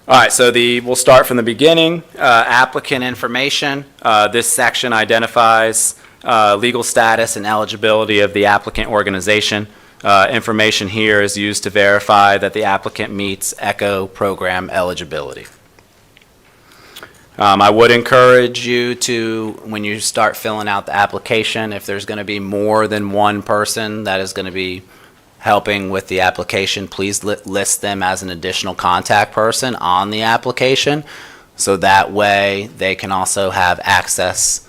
All right, so we'll start from the beginning. Applicant information. This section identifies legal status and eligibility of the applicant organization. Information here is used to verify that the applicant meets ECHO program eligibility. I would encourage you to, when you start filling out the application, if there's going to be more than one person that is going to be helping with the application, please list them as an additional contact person on the application, so that way they can also have access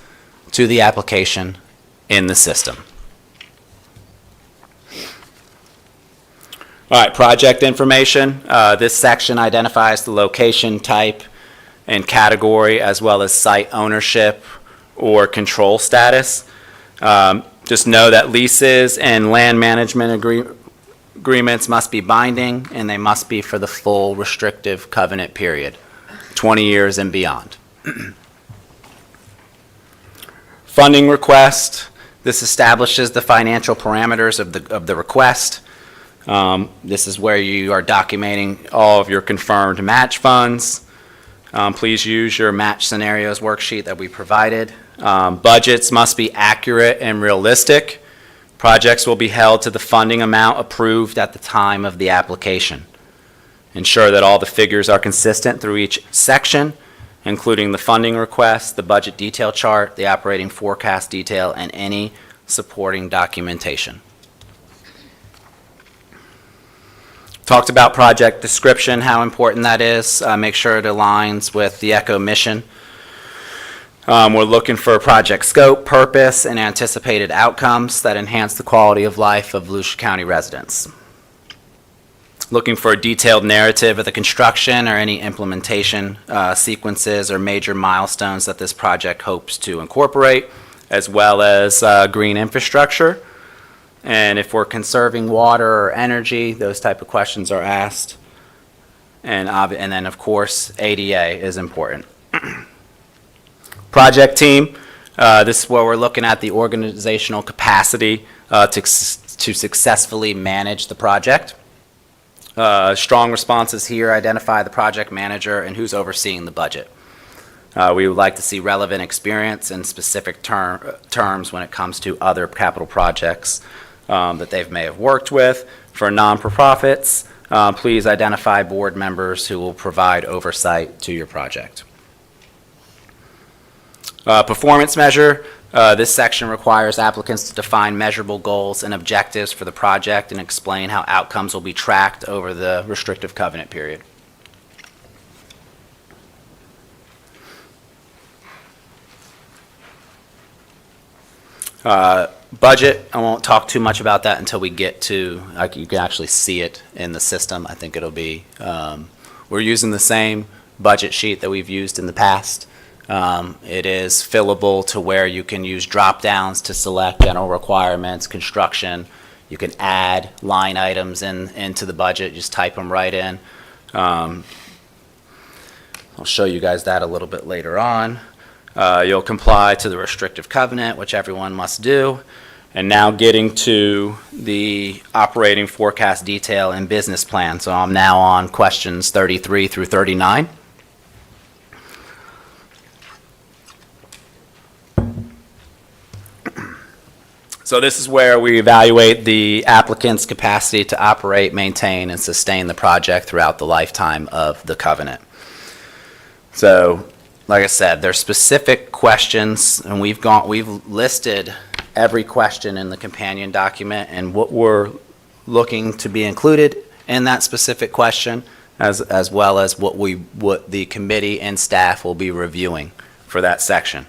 to the application in the system. All right, project information. This section identifies the location, type, and category, as well as site ownership or control status. Just know that leases and land management agreements must be binding, and they must be for the full restrictive covenant period, 20 years and beyond. Funding request. This establishes the financial parameters of the request. This is where you are documenting all of your confirmed match funds. Please use your match scenarios worksheet that we provided. Budgets must be accurate and realistic. Projects will be held to the funding amount approved at the time of the application. Ensure that all the figures are consistent through each section, including the funding request, the budget detail chart, the operating forecast detail, and any supporting documentation. Talked about project description, how important that is. Make sure it aligns with the ECHO mission. We're looking for project scope, purpose, and anticipated outcomes that enhance the quality of life of Volusia County residents. Looking for a detailed narrative of the construction or any implementation sequences or major milestones that this project hopes to incorporate, as well as green infrastructure. And if we're conserving water or energy, those type of questions are asked. And then, of course, ADA is important. Project team, this is where we're looking at the organizational capacity to successfully manage the project. Strong responses here identify the project manager and who's overseeing the budget. We would like to see relevant experience and specific terms when it comes to other capital projects that they may have worked with. For non-profits, please identify board members who will provide oversight to your project. Performance measure. This section requires applicants to define measurable goals and objectives for the project and explain how outcomes will be tracked over the restrictive covenant period. Budget, I won't talk too much about that until we get to, you can actually see it in the system. I think it'll be, we're using the same budget sheet that we've used in the past. It is fillable to where you can use drop downs to select general requirements, construction. You can add line items into the budget, just type them right in. I'll show you guys that a little bit later on. You'll comply to the restrictive covenant, which everyone must do. And now getting to the operating forecast detail and business plan. So I'm now on questions 33 through 39. So this is where we evaluate the applicant's capacity to operate, maintain, and sustain the project throughout the lifetime of the covenant. So, like I said, there's specific questions, and we've listed every question in the companion document and what we're looking to be included in that specific question, as well as what the committee and staff will be reviewing for that section.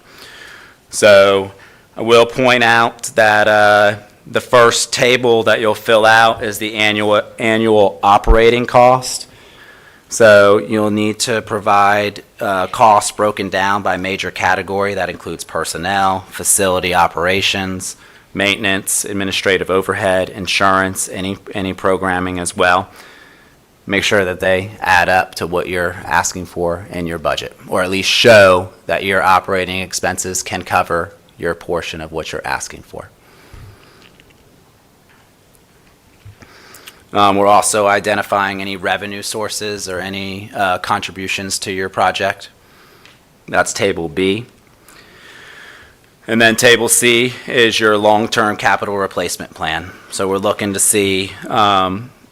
So I will point out that the first table that you'll fill out is the annual operating cost. So you'll need to provide costs broken down by major category. That includes personnel, facility operations, maintenance, administrative overhead, insurance, any programming as well. Make sure that they add up to what you're asking for in your budget, or at least show that your operating expenses can cover your portion of what you're asking for. We're also identifying any revenue sources or any contributions to your project. That's Table B. And then Table C is your long-term capital replacement plan. So we're looking to see,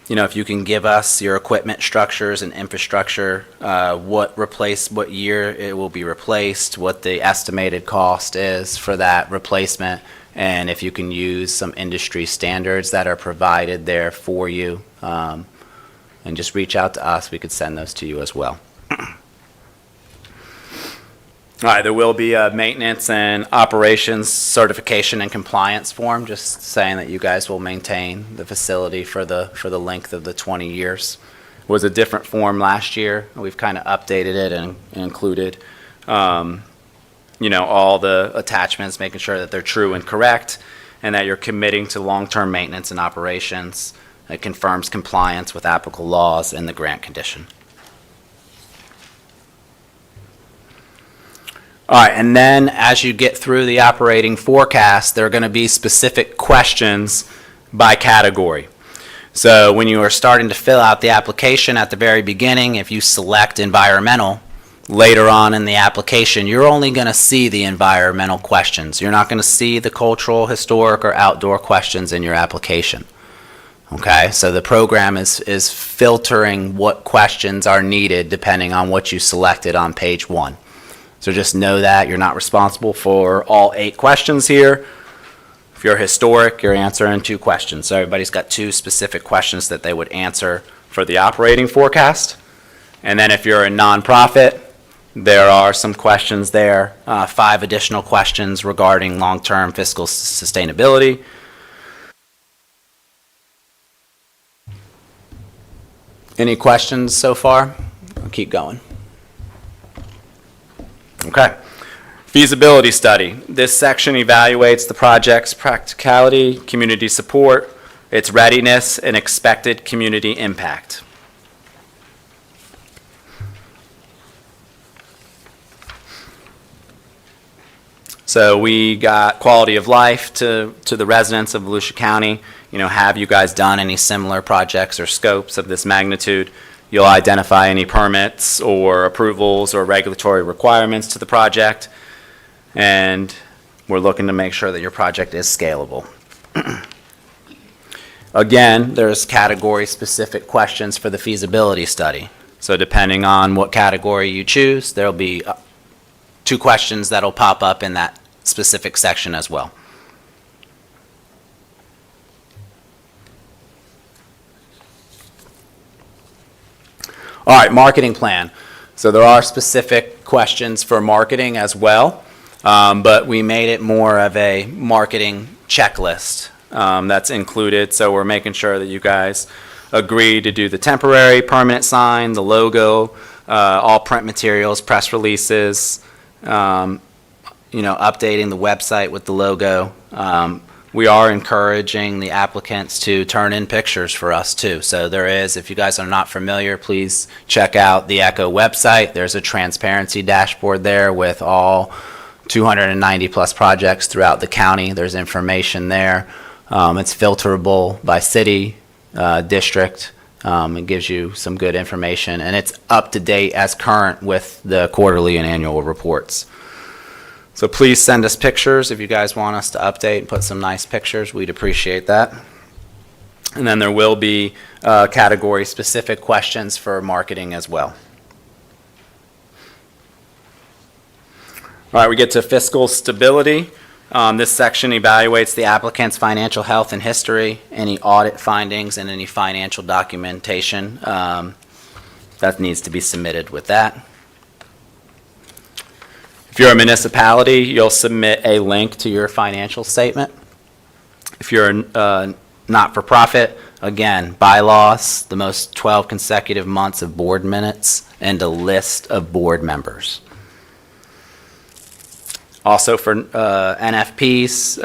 if you can give us your equipment structures and infrastructure, what year it will be replaced, what the estimated cost is for that replacement, and if you can use some industry standards that are provided there for you, and just reach out to us. We could send those to you as well. All right, there will be a maintenance and operations certification and compliance form, just saying that you guys will maintain the facility for the length of the 20 years. It was a different form last year. We've kind of updated it and included all the attachments, making sure that they're true and correct, and that you're committing to long-term maintenance and operations. It confirms compliance with applicable laws and the grant condition. All right, and then as you get through the operating forecast, there are going to be specific questions by category. So when you are starting to fill out the application at the very beginning, if you select environmental, later on in the application, you're only going to see the environmental questions. You're not going to see the cultural, historic, or outdoor questions in your application. Okay, so the program is filtering what questions are needed depending on what you selected on page 1. So just know that you're not responsible for all 8 questions here. If you're historic, you're answering 2 questions. So everybody's got 2 specific questions that they would answer for the operating forecast. And then if you're a nonprofit, there are some questions there, 5 additional questions regarding long-term fiscal sustainability. Any questions so far? I'll keep going. Okay. Feasibility study. This section evaluates the project's practicality, community support, its readiness, and expected community impact. So we got quality of life to the residents of Volusia County. You know, have you guys done any similar projects or scopes of this magnitude? You'll identify any permits or approvals or regulatory requirements to the project. And we're looking to make sure that your project is scalable. Again, there's category-specific questions for the feasibility study. So depending on what category you choose, there'll be 2 questions that'll pop up in that specific section as well. All right, marketing plan. So there are specific questions for marketing as well, but we made it more of a marketing checklist that's included. So we're making sure that you guys agree to do the temporary, permanent sign, the logo, all print materials, press releases, you know, updating the website with the logo. We are encouraging the applicants to turn in pictures for us too. So there is, if you guys are not familiar, please check out the ECHO website. There's a transparency dashboard there with all 290 plus projects throughout the county. There's information there. It's filterable by city, district. It gives you some good information, and it's up to date as current with the quarterly and annual reports. So please send us pictures if you guys want us to update and put some nice pictures. We'd appreciate that. And then there will be category-specific questions for marketing as well. All right, we get to fiscal stability. This section evaluates the applicant's financial health and history, any audit findings, and any financial documentation that needs to be submitted with that. If you're a municipality, you'll submit a link to your financial statement. If you're a not-for-profit, again, bylaws, the most 12 consecutive months of board minutes, and a list of board members. Also for NFPs,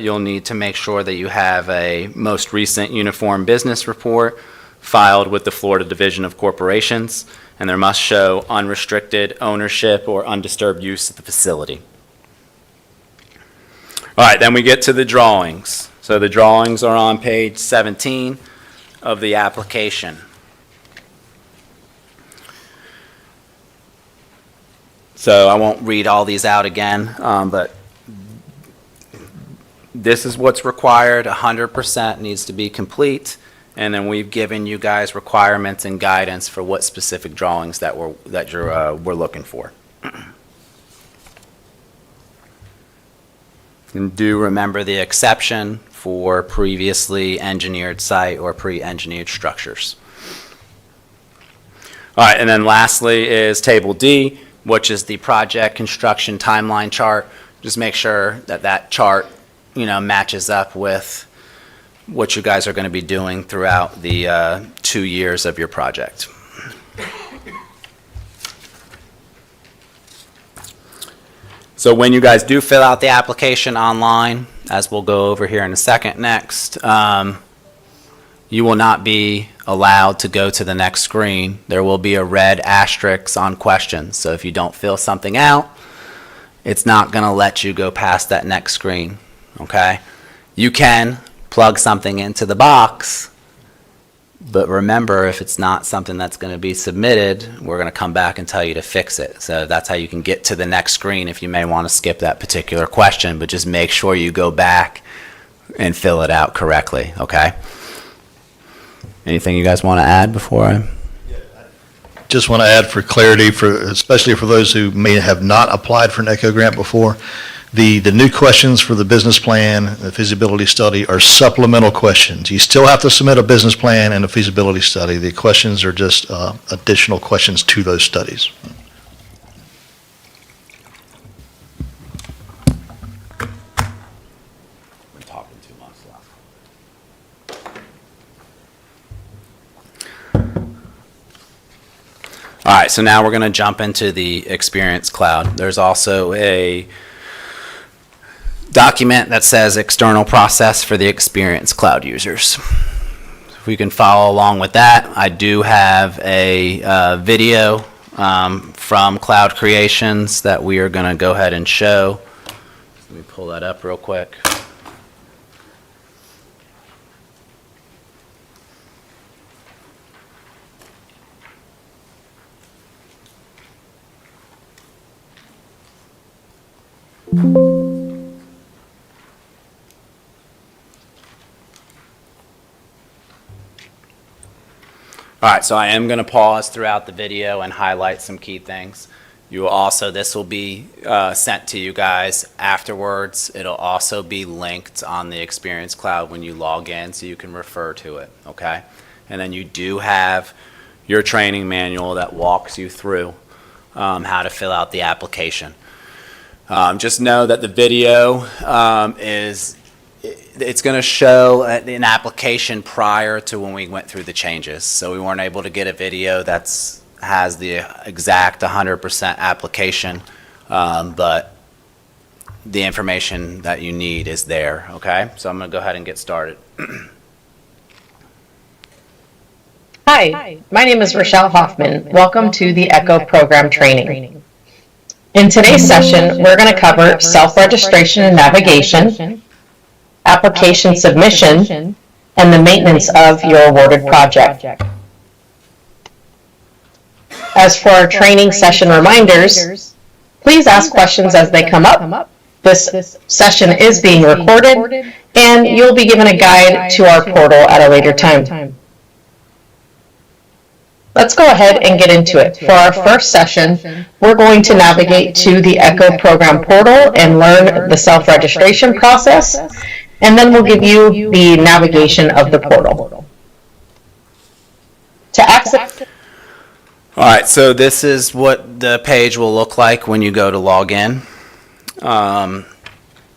you'll need to make sure that you have a most recent uniform business report filed with the Florida Division of Corporations, and there must show unrestricted ownership or undisturbed use of the facility. All right, then we get to the drawings. So the drawings are on page 17 of the application. So I won't read all these out again, but this is what's required. 100% needs to be complete. And then we've given you guys requirements and guidance for what specific drawings that we're looking for. And do remember the exception for previously engineered site or pre-engineered structures. All right, and then lastly is Table D, which is the project construction timeline chart. Just make sure that that chart, you know, matches up with what you guys are going to be doing throughout the 2 years of your project. So when you guys do fill out the application online, as we'll go over here in a second next, you will not be allowed to go to the next screen. There will be a red asterisk on questions. So if you don't fill something out, it's not going to let you go past that next screen, okay? You can plug something into the box, but remember, if it's not something that's going to be submitted, we're going to come back and tell you to fix it. So that's how you can get to the next screen if you may want to skip that particular question, but just make sure you go back and fill it out correctly, okay? Anything you guys want to add before I? Just want to add for clarity, especially for those who may have not applied for an ECHO grant before, The new questions for the business plan, the feasibility study are supplemental questions. You still have to submit a business plan and a feasibility study. The questions are just additional questions to those studies. All right, so now we're going to jump into the Experience Cloud. There's also a document that says external process for the Experience Cloud users. If we can follow along with that, I do have a video from Cloud Creations that we are going to go ahead and show. Let me pull that up real quick. All right, so I am going to pause throughout the video and highlight some key things. You will also, this will be sent to you guys afterwards. It'll also be linked on the Experience Cloud when you log in, so you can refer to it, okay? And then you do have your training manual that walks you through how to fill out the application. Just know that the video it's going to show an application prior to when we went through the changes. So we weren't able to get a video that has the exact 100% application, but the information that you need is there, okay? So I'm going to go ahead and get started. Hi, my name is Rochelle Hoffman. Welcome to the ECHO program training. In today's session, we're going to cover self-registration and navigation, application submission, and the maintenance of your awarded project. As for our training session reminders, please ask questions as they come up. This session is being recorded, and you'll be given a guide to our portal at a later time. Let's go ahead and get into it. For our first session, we're going to navigate to the ECHO program portal and learn the self-registration process, and then we'll give you the navigation of the portal. To access... All right, so this is what the page will look like when you go to log in. The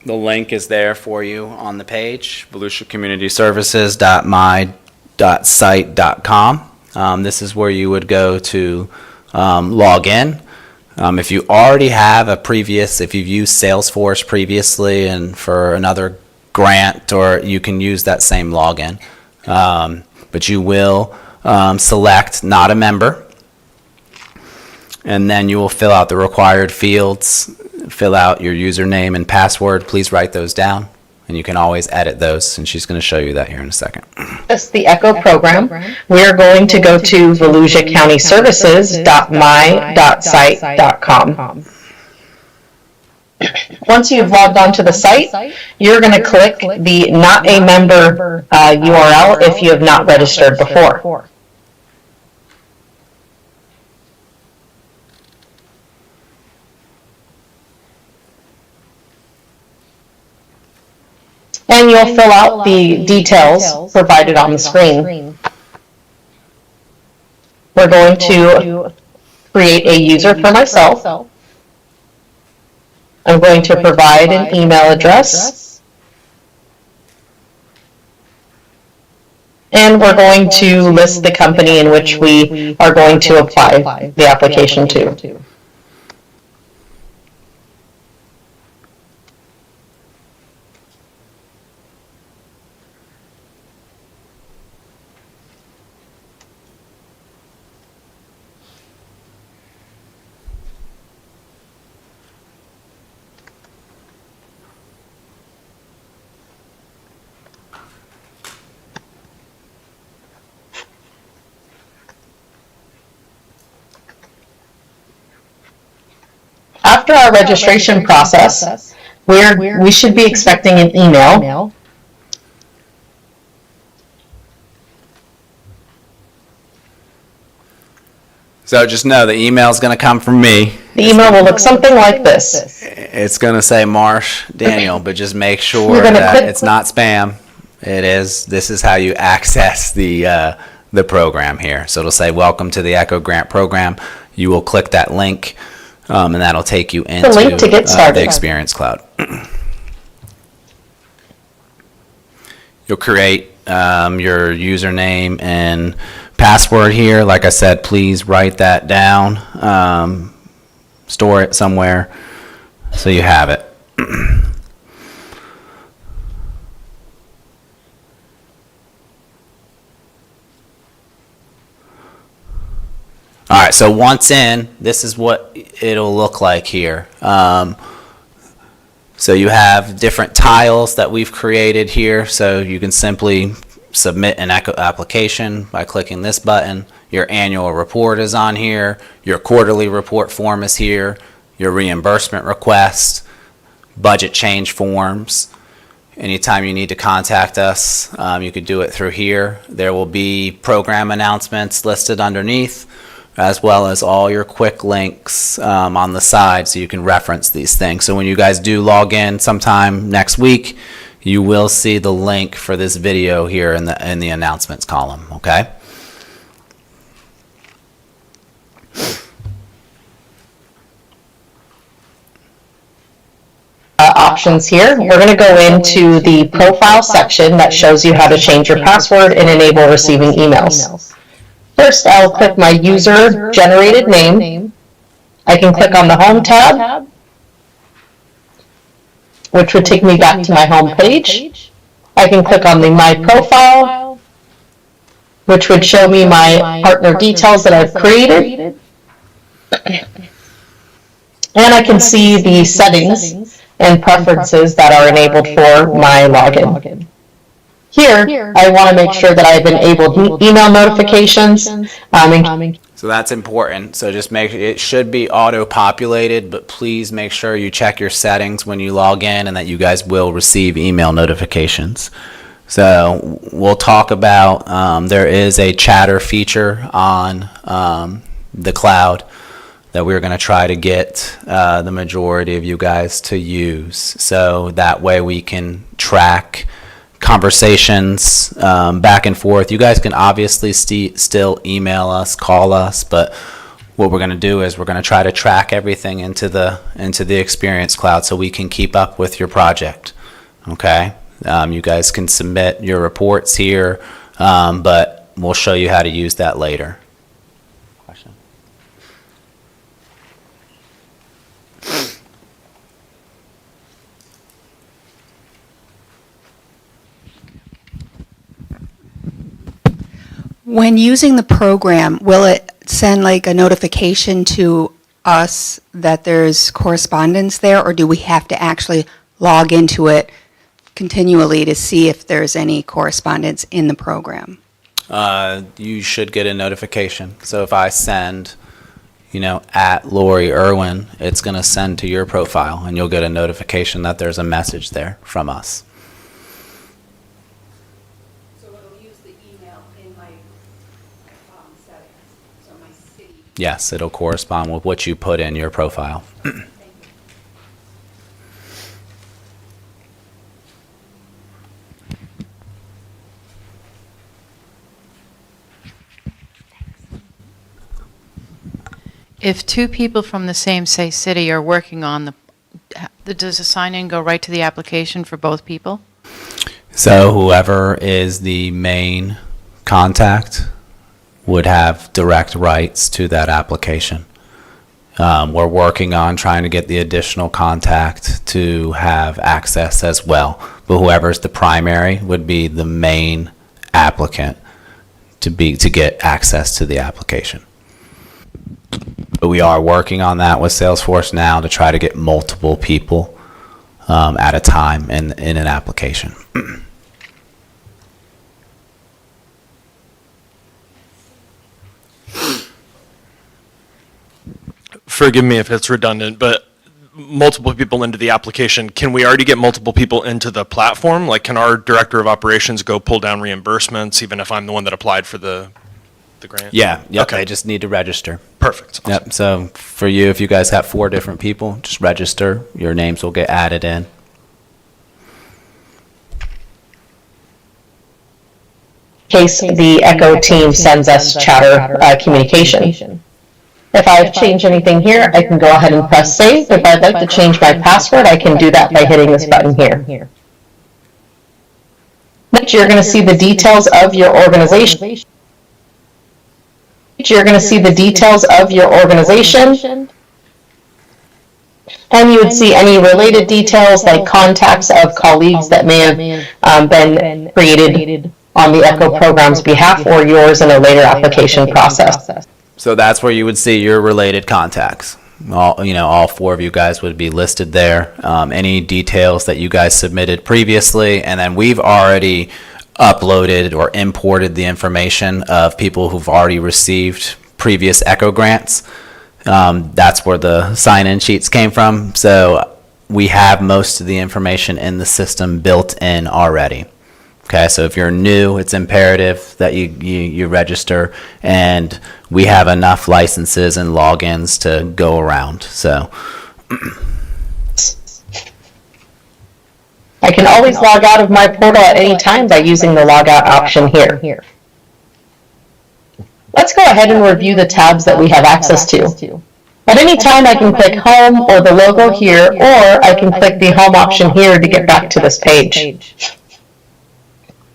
link is there for you on the page, volusiacommunitysservices.my.site.com. This is where you would go to log in. If you already have if you've used Salesforce previously and for another grant, or you can use that same login. But you will select not a member, and then you will fill out the required fields, fill out your username and password. Please write those down, and you can always edit those, and she's going to show you that here in a second. Access the ECHO program, we are going to go to volusiacommunitysservices.my.site.com. Once you've logged on to the site, you're going to click the Not a Member URL if you have not registered before. And you'll fill out the details provided on the screen. We're going to create a user for myself. I'm going to provide an email address. And we're going to list the company in which we are going to apply the application to. After our registration process, we should be expecting an email. So just know the email's going to come from me. The email will look something like this. It's going to say Marsh Daniel, but just make sure You're gonna that click- it's not spam. It is. This is how you access the program here. So it'll say, welcome to the ECHO Grant Program. You will click that link, and that'll take you into link to get started. the Experience Cloud. You'll create your username and password here. Like I said, please write that down. Store it somewhere so you have it. All right, so once in, this is what it'll look like here. So you have different tiles that we've created here, so you can simply submit an ECHO application by clicking this button. Your annual report is on here, your quarterly report form is here, your reimbursement request, budget change forms. Anytime you need to contact us, you could do it through here. There will be program announcements listed underneath, as well as all your quick links on the side so you can reference these things. So when you guys do log in sometime next week, you will see the link for this video here in the announcements column, okay? Options here. We're going to go into the profile section that shows you how to change your password and enable receiving emails. First, I'll click my user-generated name. I can click on the Home tab, which would take me back to my home page. I can click on the My Profile, which would show me my partner details that I've created. And I can see the settings and preferences that are enabled for my login. Here, I want to make sure that I've enabled email notifications. So that's important. So just make it should be auto-populated, but please make sure you check your settings when you log in and that you guys will receive email notifications. So we'll talk about, there is a chatter feature on the cloud that we're going to try to get the majority of you guys to use. So that way we can track conversations back and forth. You guys can obviously still email us, call us, but what we're going to do is we're going to try to track everything into the Experience Cloud so we can keep up with your project. Okay, you guys can submit your reports here, but we'll show you how to use that later. Question? When using the program, will it send like a notification to us that there's correspondence there, or do we have to actually log into it continually to see if there's any correspondence in the program? You should get a notification. So if I send, at Lori Irwin, it's going to send to your profile, and you'll get a notification that there's a message there from us. Yes, it'll correspond with what you put in your profile. If two people from the same, say, city are working on does the sign-in go right to the application for both people? So whoever is the main contact would have direct rights to that application. We're working on trying to get the additional contact to have access as well. But whoever's the primary would be the main applicant to get access to the application. But we are working on that with Salesforce now to try to get multiple people at a time in an application. Forgive me if it's redundant, but multiple people into the application, can we already get multiple people into the platform? Like, can our director of operations go pull down reimbursements, even if I'm the one that applied for the the grant? Yeah, yep, Okay. they just need to register. Perfect. Yep, so for you, if you guys have 4 different people, just register, your names will get added in. Case the ECHO team sends us chatter communication. If I've changed anything here, I can go ahead and press save. If I'd like to change my password, I can do that by hitting this button here. Next, you're going to see the details of your organization. You're going to see the details of your organization. And you would see any related details like contacts of colleagues that may have been created on the ECHO program's behalf or yours in a later application process. So that's where you would see your related contacts. All 4 of you guys would be listed there. Any details that you guys submitted previously, and then we've already uploaded or imported the information of people who've already received previous ECHO grants. That's where the sign-in sheets came from. So we have most of the information in the system built in already. Okay, so if you're new, it's imperative that you register, and we have enough licenses and logins to go around, so. I can always log out of my portal at any time by using the logout option here. Let's go ahead and review the tabs that we have access to. At any time, I can click Home or the logo here, or I can click the Home option here to get back to this page.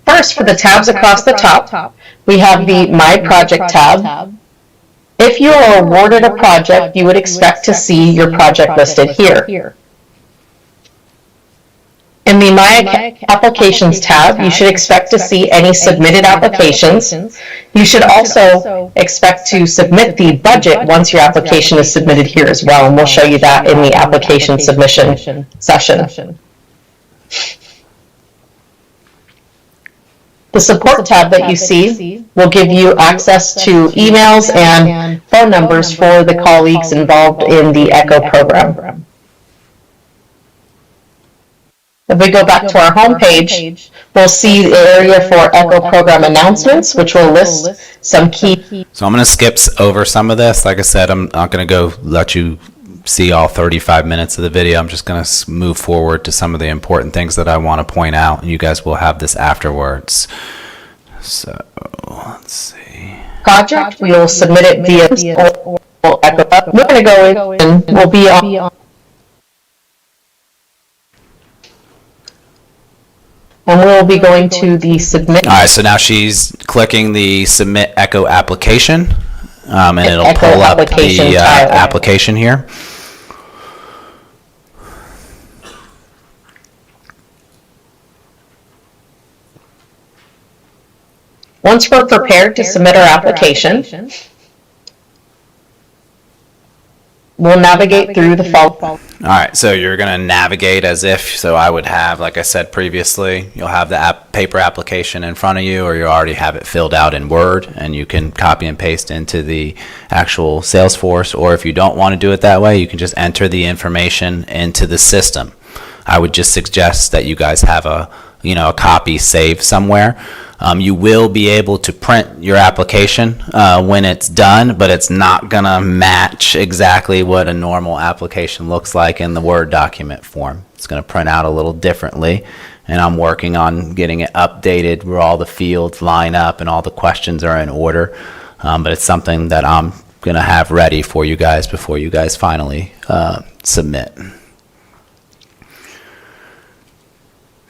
First, for the tabs across the top, we have the My Project tab. If you are awarded a project, you would expect to see your project listed here. In the My Applications tab, you should expect to see any submitted applications. You should also expect to submit the budget once your application is submitted here as well, and we'll show you that in the application submission session. The support tab that you see will give you access to emails and phone numbers for the colleagues involved in the ECHO program. If we go back to our home page, we'll see the area for ECHO program announcements, which will list some key. So I'm going to skip over some of this. Like I said, I'm not going to go let you see all 35 minutes of the video. I'm just going to move forward to some of the important things that I want to point out, and you guys will have this afterwards. So let's see. Project, we will submit it via ECHO. We're going to go in and we'll be on. And we'll be going to the submit. All right, so now she's clicking the Submit ECHO application, and it'll ECHO pull up application the tile. application here. Once we're prepared to submit our application, we'll navigate through the following. All right, so you're going to navigate as if, so I would have, like I said previously, you'll have the paper application in front of you, or you already have it filled out in Word, and you can copy and paste into the actual Salesforce, or if you don't want to do it that way, you can just enter the information into the system. I would just suggest that you guys have a copy saved somewhere. You will be able to print your application when it's done, but it's not going to match exactly what a normal application looks like in the Word document form. It's going to print out a little differently, and I'm working on getting it updated where all the fields line up and all the questions are in order, but it's something that I'm going to have ready for you guys before you guys finally submit.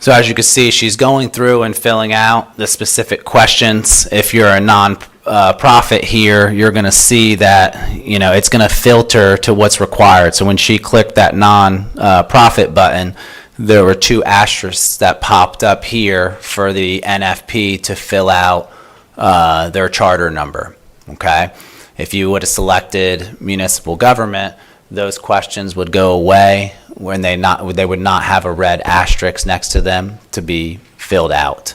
So as you can see, she's going through and filling out the specific questions. If you're a non-profit here, you're going to see that, it's going to filter to what's required. So when she clicked that non-profit button, there were 2 asterisks that popped up here for the NFP to fill out their charter number, okay? If you would have selected municipal government, those questions would go away when they would not have a red asterisk next to them to be filled out.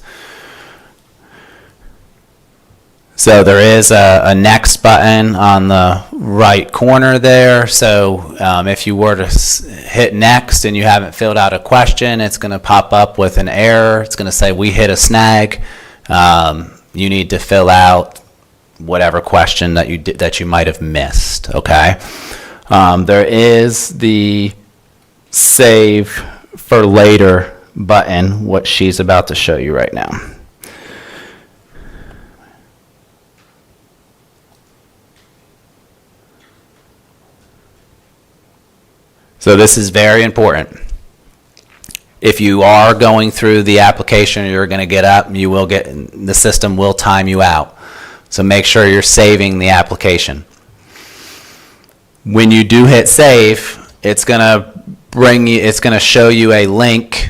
So there is a next button on the right corner there. So if you were to hit next and you haven't filled out a question, it's going to pop up with an error. It's going to say we hit a snag. You need to fill out whatever question that you might have missed, okay? There is the save for later button, what she's about to show you right now. So this is very important. If you are going through the application, you're going to get up, the system will time you out. So make sure you're saving the application. When you do hit save, it's going to show you a link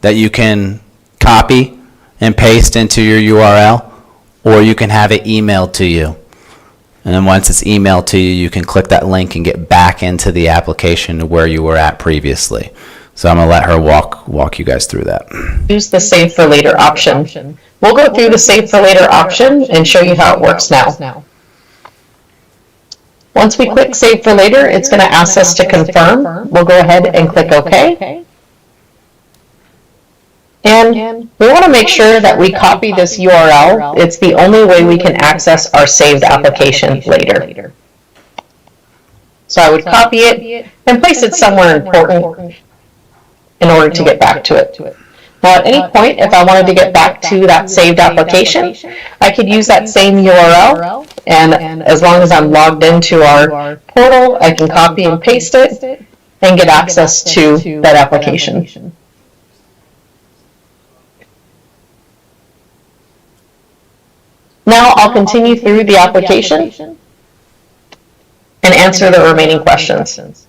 that you can copy and paste into your URL, or you can have it emailed to you. And then once it's emailed to you, you can click that link and get back into the application to where you were at previously. So I'm going to let her walk you guys through that. Use the Save for Later option. We'll go through the Save for Later option and show you how it works now. Once we click Save for Later, it's going to ask us to confirm. We'll go ahead and click OK. And we want to make sure that we copy this URL. It's the only way we can access our saved application later. So I would copy it and place it somewhere important in order to get back to it. Now at any point, if I wanted to get back to that saved application, I could use that same URL, and as long as I'm logged into our portal, I can copy and paste it and get access to that application. Now I'll continue through the application and answer the remaining questions.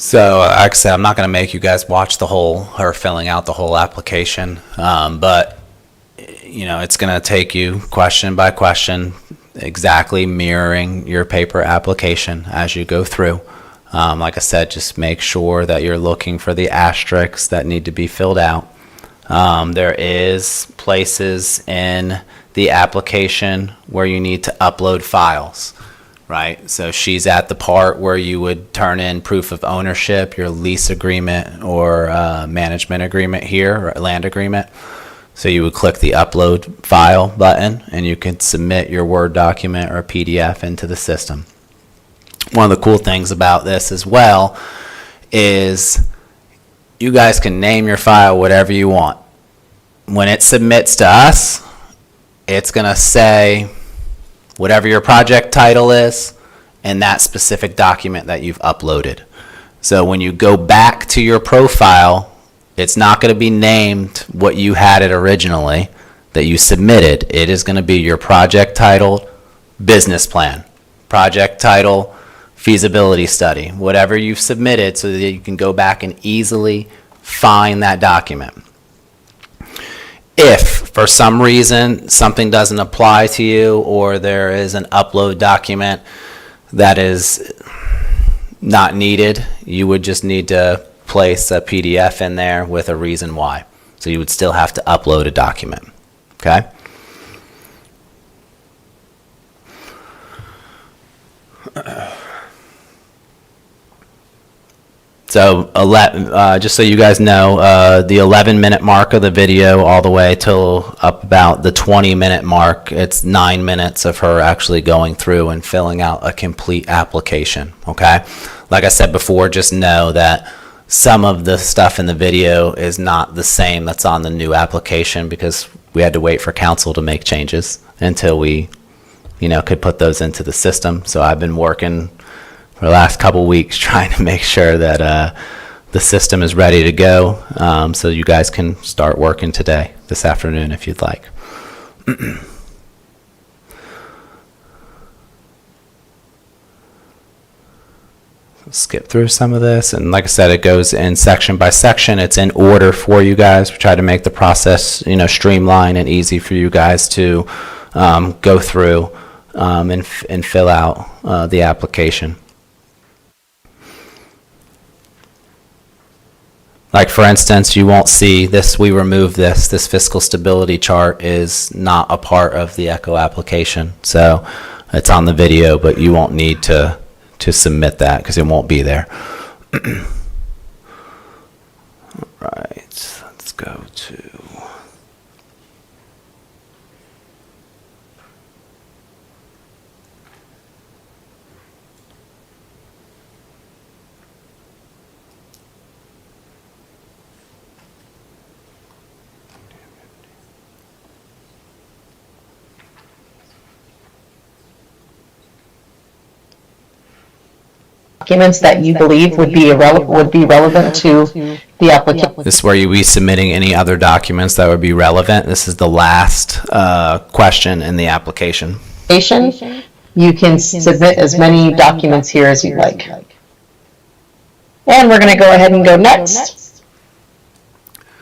So, like I said, I'm not going to make you guys watch her filling out the whole application, but, it's going to take you question by question, exactly mirroring your paper application as you go through. Like I said, just make sure that you're looking for the asterisks that need to be filled out. There is places in the application where you need to upload files. Right, so she's at the part where you would turn in proof of ownership, your lease agreement or management agreement here, or land agreement. So you would click the upload file button and you can submit your Word document or PDF into the system. One of the cool things about this as well is you guys can name your file whatever you want. When it submits to us, it's going to say whatever your project title is, and that specific document that you've uploaded. So when you go back to your profile, it's not going to be named what you had it originally that you submitted. It is going to be your project title, business plan, project title, feasibility study, whatever you've submitted, so that you can go back and easily find that document. If for some reason something doesn't apply to you, or there is an upload document that is not needed, you would just need to place a PDF in there with a reason why. So you would still have to upload a document, okay? So just so you guys know, the 11-minute mark of the video all the way till up about the 20-minute mark, it's 9 minutes of her actually going through and filling out a complete application, okay? Like I said before, just know that some of the stuff in the video is not the same that's on the new application, because we had to wait for council to make changes until we, could put those into the system. So I've been working for the last couple weeks trying to make sure that the system is ready to go, so you guys can start working this afternoon if you'd like. Skip through some of this, and like I said, it goes in section by section. It's in order for you guys. We try to make the process streamlined and easy for you guys to go through and fill out the application. Like, for instance, you won't see this, we removed this fiscal stability chart is not a part of the ECHO application. So it's on the video, but you won't need to submit that because it won't be there. All right, let's go to. Documents that you believe would be relevant to the application. This is where you be submitting any other documents that would be relevant. This is the last question in the application. You can submit as many documents here as you like. And we're going to go ahead and go next.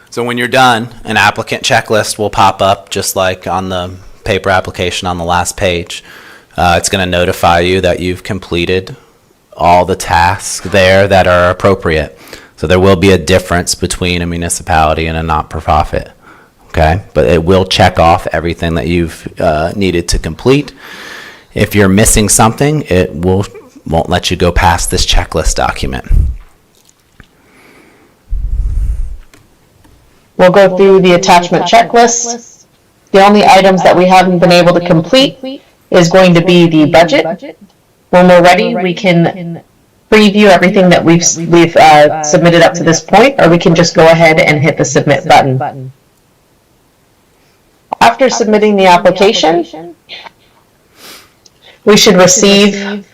So when you're done, an applicant checklist will pop up just like on the paper application on the last page. It's going to notify you that you've completed all the tasks there that are appropriate. So there will be a difference between a municipality and a not-for-profit, okay? But it will check off everything that you've needed to complete. If you're missing something, it won't let you go past this checklist document. We'll go through the attachment checklist. The only items that we haven't been able to complete is going to be the budget. When we're ready, we can preview everything that we've submitted up to this point, or we can just go ahead and hit the submit button. After submitting the application, we should receive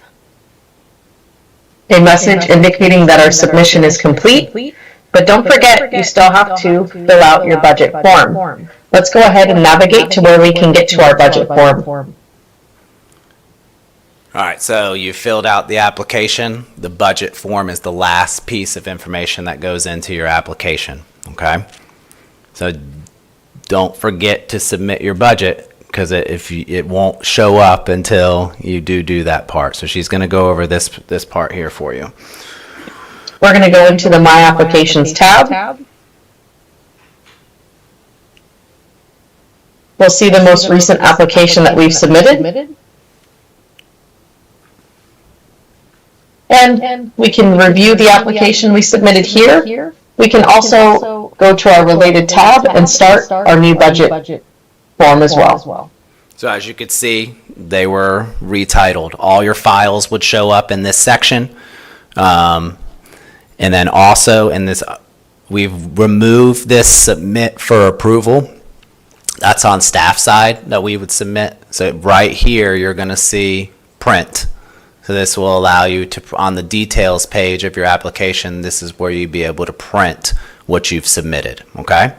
a message indicating that our submission is complete. But don't forget, you still have to fill out your budget form. Let's go ahead and navigate to where we can get to our budget form. All right, so you filled out the application. The budget form is the last piece of information that goes into your application, okay? So don't forget to submit your budget because it won't show up until you do that part. So she's going to go over this part here for you. We're going to go into the My Applications tab. We'll see the most recent application that we've submitted. And we can review the application we submitted here. We can also go to our related tab and start our new budget form as well. So as you could see, they were retitled. All your files would show up in this section. And then also in this, we've removed this submit for approval. That's on staff side that we would submit. So right here, you're going to see print. So this will allow you to, on the details page of your application, this is where you'll be able to print what you've submitted, okay?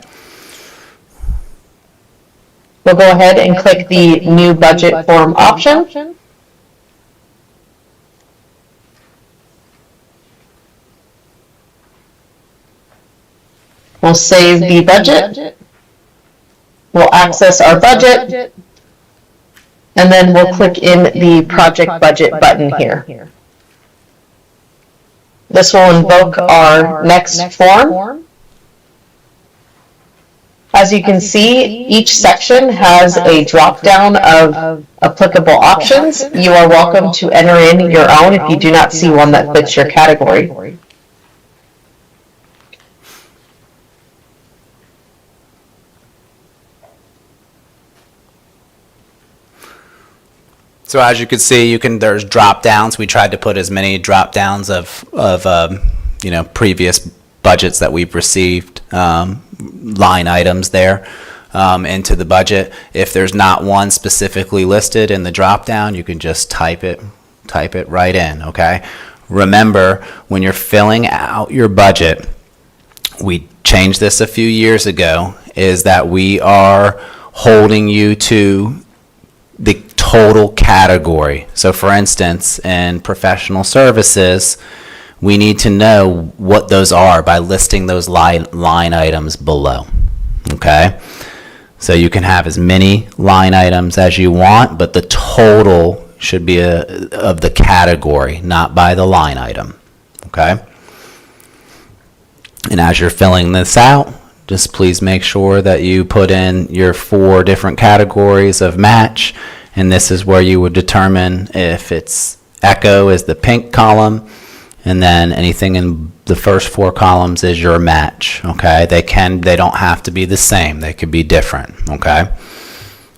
We'll go ahead and click the new budget form option. We'll save the budget. We'll access our budget. And then we'll click in the project budget button here. This will invoke our next form. As you can see, each section has a drop-down of applicable options. You are welcome to enter in your own if you do not see one that fits your category. So as you can see, there's drop downs. We tried to put as many drop downs of previous budgets that we've received, line items there into the budget. If there's not one specifically listed in the drop down, you can just type it right in, okay? Remember, when you're filling out your budget, we changed this a few years ago, is that we are holding you to the total category. So for instance, in professional services, we need to know what those are by listing those line items below, okay? So you can have as many line items as you want, but the total should be of the category, not by the line item, okay? And as you're filling this out, just please make sure that you put in your 4 different categories of match, and this is where you would determine if it's Echo is the pink column, and then anything in the first 4 columns is your match, okay? They don't have to be the same. They could be different, okay?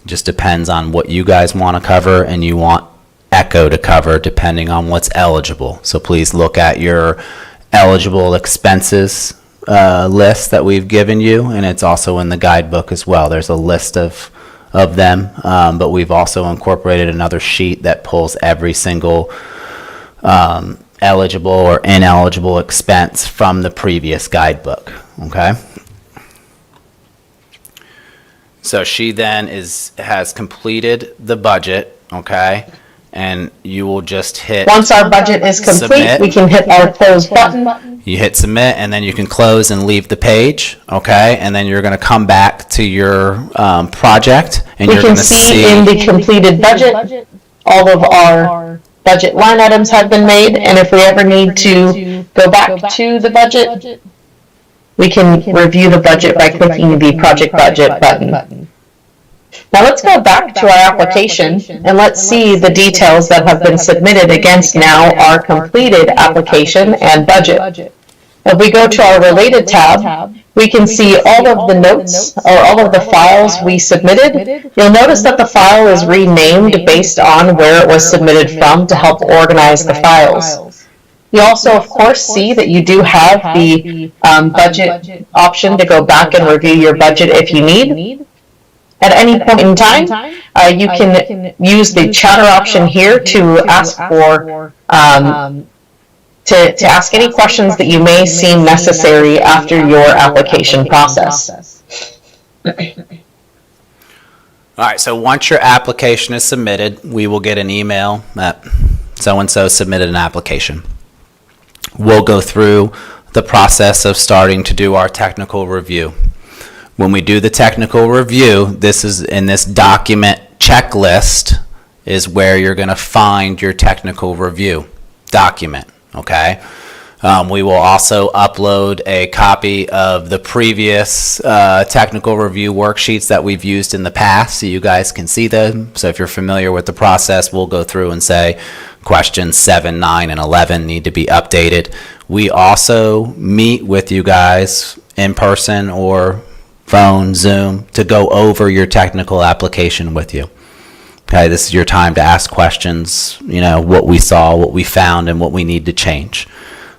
Just depends on what you guys want to cover and you want Echo to cover depending on what's eligible. So please look at your eligible expenses list that we've given you, and it's also in the guidebook as well. There's a list of them, but we've also incorporated another sheet that pulls every single eligible or ineligible expense from the previous guidebook, okay? So she then has completed the budget, okay? And you will just hit Once our budget is complete, submit. we can hit our close button. You hit submit, and then you can close and leave the page, okay? And then you're going to come back to your project, and We you're can going to see in the completed budget, all of our budget line items have been made, and if we ever need to go back to the budget, we can review the budget by clicking the Project Budget button. Now let's go back to our application and let's see the details that have been submitted against now our completed application and budget. If we go to our Related tab, we can see all of the notes or all of the files we submitted. You'll notice that the file is renamed based on where it was submitted from to help organize the files. You also, of course, see that you do have the budget option to go back and review your budget if you need. At any point in time, you can use the chatter option here to ask for to ask any questions that you may seem necessary after your application process. All right, so once your application is submitted, we will get an email that so-and-so submitted an application. We'll go through the process of starting to do our technical review. When we do the technical review, this is in this document checklist is where you're going to find your technical review document, okay? We will also upload a copy of the previous technical review worksheets that we've used in the past so you guys can see them. So if you're familiar with the process, we'll go through and say questions 7, 9, and 11 need to be updated. We also meet with you guys in person or phone, Zoom, to go over your technical application with you. Okay, this is your time to ask questions, you know, what we saw, what we found, and what we need to change.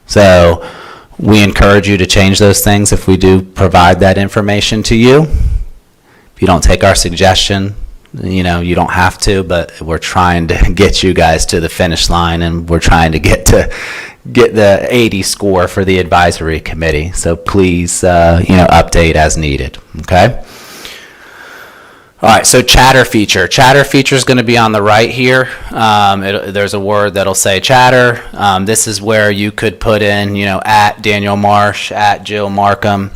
So we encourage you to change those things if we do provide that information to you. If you don't take our suggestion, you know, you don't have to, but we're trying to get you guys to the finish line, and we're trying to get the 80 score for the advisory committee. So please, update as needed, okay? All right, so chatter feature. Chatter feature is going to be on the right here. There's a word that'll say chatter. This is where you could put in, at Daniel Marsh, at Jill Markham,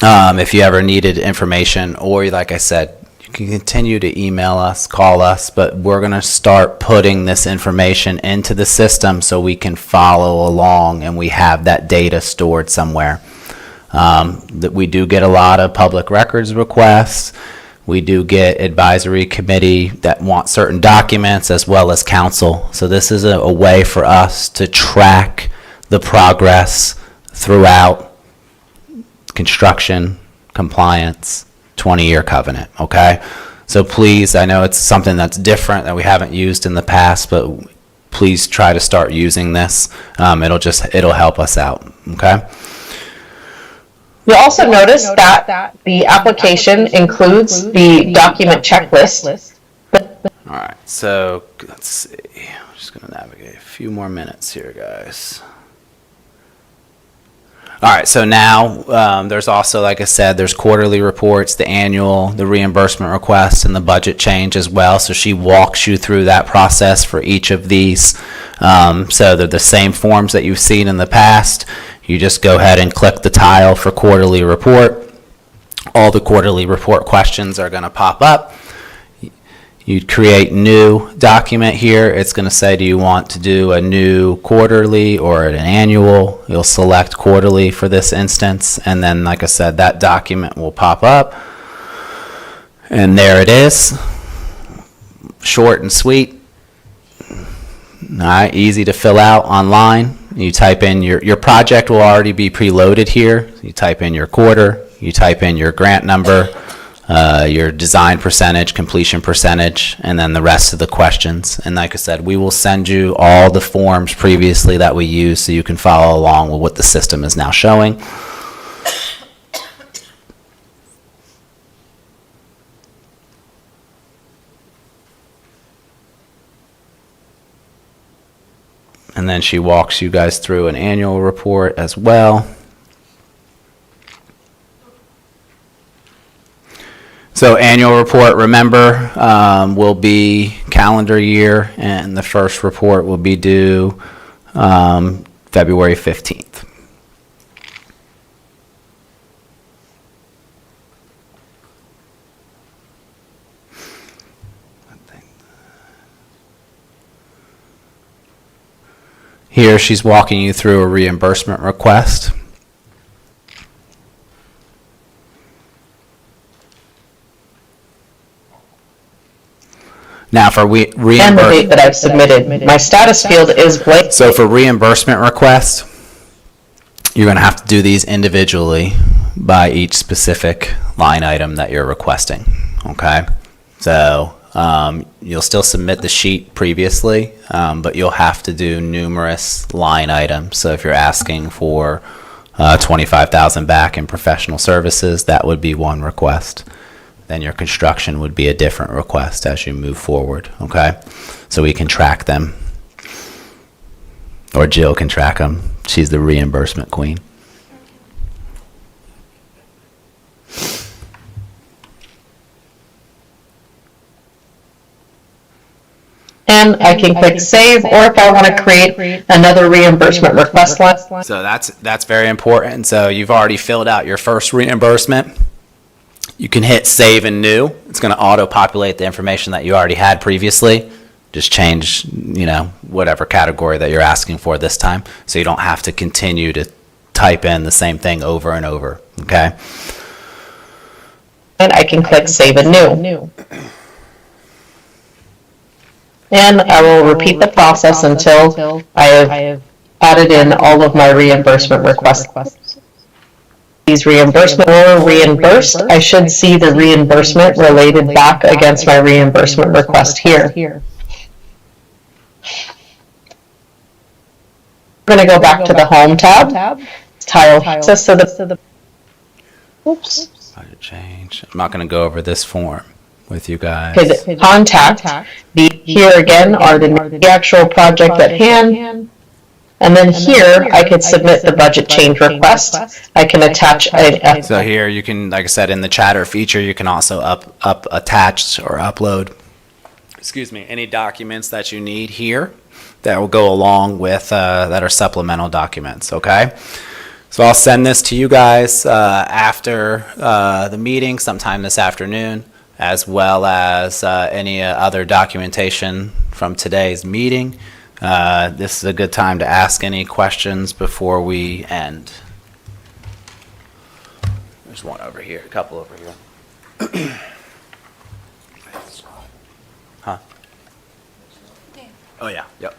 if you ever needed information, or like I said, you can continue to email us, call us, but we're going to start putting this information into the system so we can follow along and we have that data stored somewhere. That we do get a lot of public records requests. We do get advisory committee that want certain documents as well as council. So this is a way for us to track the progress throughout construction, compliance, 20-year covenant, okay? So please, I know it's something that's different that we haven't used in the past, but please try to start using this. It'll help us out, okay? You'll also notice that the application includes the document checklist. All right, so let's see. I'm just going to navigate a few more minutes here, guys. All right, so now there's also, like I said, there's quarterly reports, the annual, the reimbursement requests, and the budget change as well. So she walks you through that process for each of these. So they're the same forms that you've seen in the past. You just go ahead and click the tile for quarterly report. All the quarterly report questions are going to pop up. You'd create new document here. It's going to say, do you want to do a new quarterly or an annual? You'll select quarterly for this instance. And then, like I said, that document will pop up. And there it is. Short and sweet. All right, easy to fill out online. You type in your project will already be preloaded here. You type in your quarter, you type in your grant number, your design percentage, completion percentage, and then the rest of the questions. And like I said, we will send you all the forms previously that we used so you can follow along with what the system is now showing. And then she walks you guys through an annual report as well. So annual report, remember, will be calendar year, and the first report will be due February 15th. Here, she's walking you through a reimbursement request. Now, for And the date that I've submitted. My status field is blank. So for reimbursement requests, you're going to have to do these individually by each specific line item that you're requesting. Okay? So you'll still submit the sheet previously, but you'll have to do numerous line items. So if you're asking for $25,000 back in professional services, that would be one request. Then your construction would be a different request as you move forward, okay? So we can track them. Or Jill can track them. She's the reimbursement queen. And I can click save, or if I want to create another reimbursement request line. So that's very important. So you've already filled out your first reimbursement. You can hit save and new. It's going to auto-populate the information that you already had previously. Just change, whatever category that you're asking for this time, so you don't have to continue to type in the same thing over and over, okay? And I can click save and new. And I will repeat the process until I have added in all of my reimbursement requests. These reimbursement were reimbursed. I should see the reimbursement related back against my reimbursement request here. We're going to go back to the home tab. Tile access to the. Oops. Budget change. I'm not going to go over this form with you guys. Okay, contact. Here again are the actual project at hand. And then here, I could submit the budget change request. I can attach a. So here you can, like I said, in the chatter feature, you can also attach or upload, any documents that you need here that will go along with, that are supplemental documents, okay? So I'll send this to you guys after the meeting sometime this afternoon, as well as any other documentation from today's meeting. This is a good time to ask any questions before we end. There's one over here, a couple over here. Huh? Oh, yeah, yep.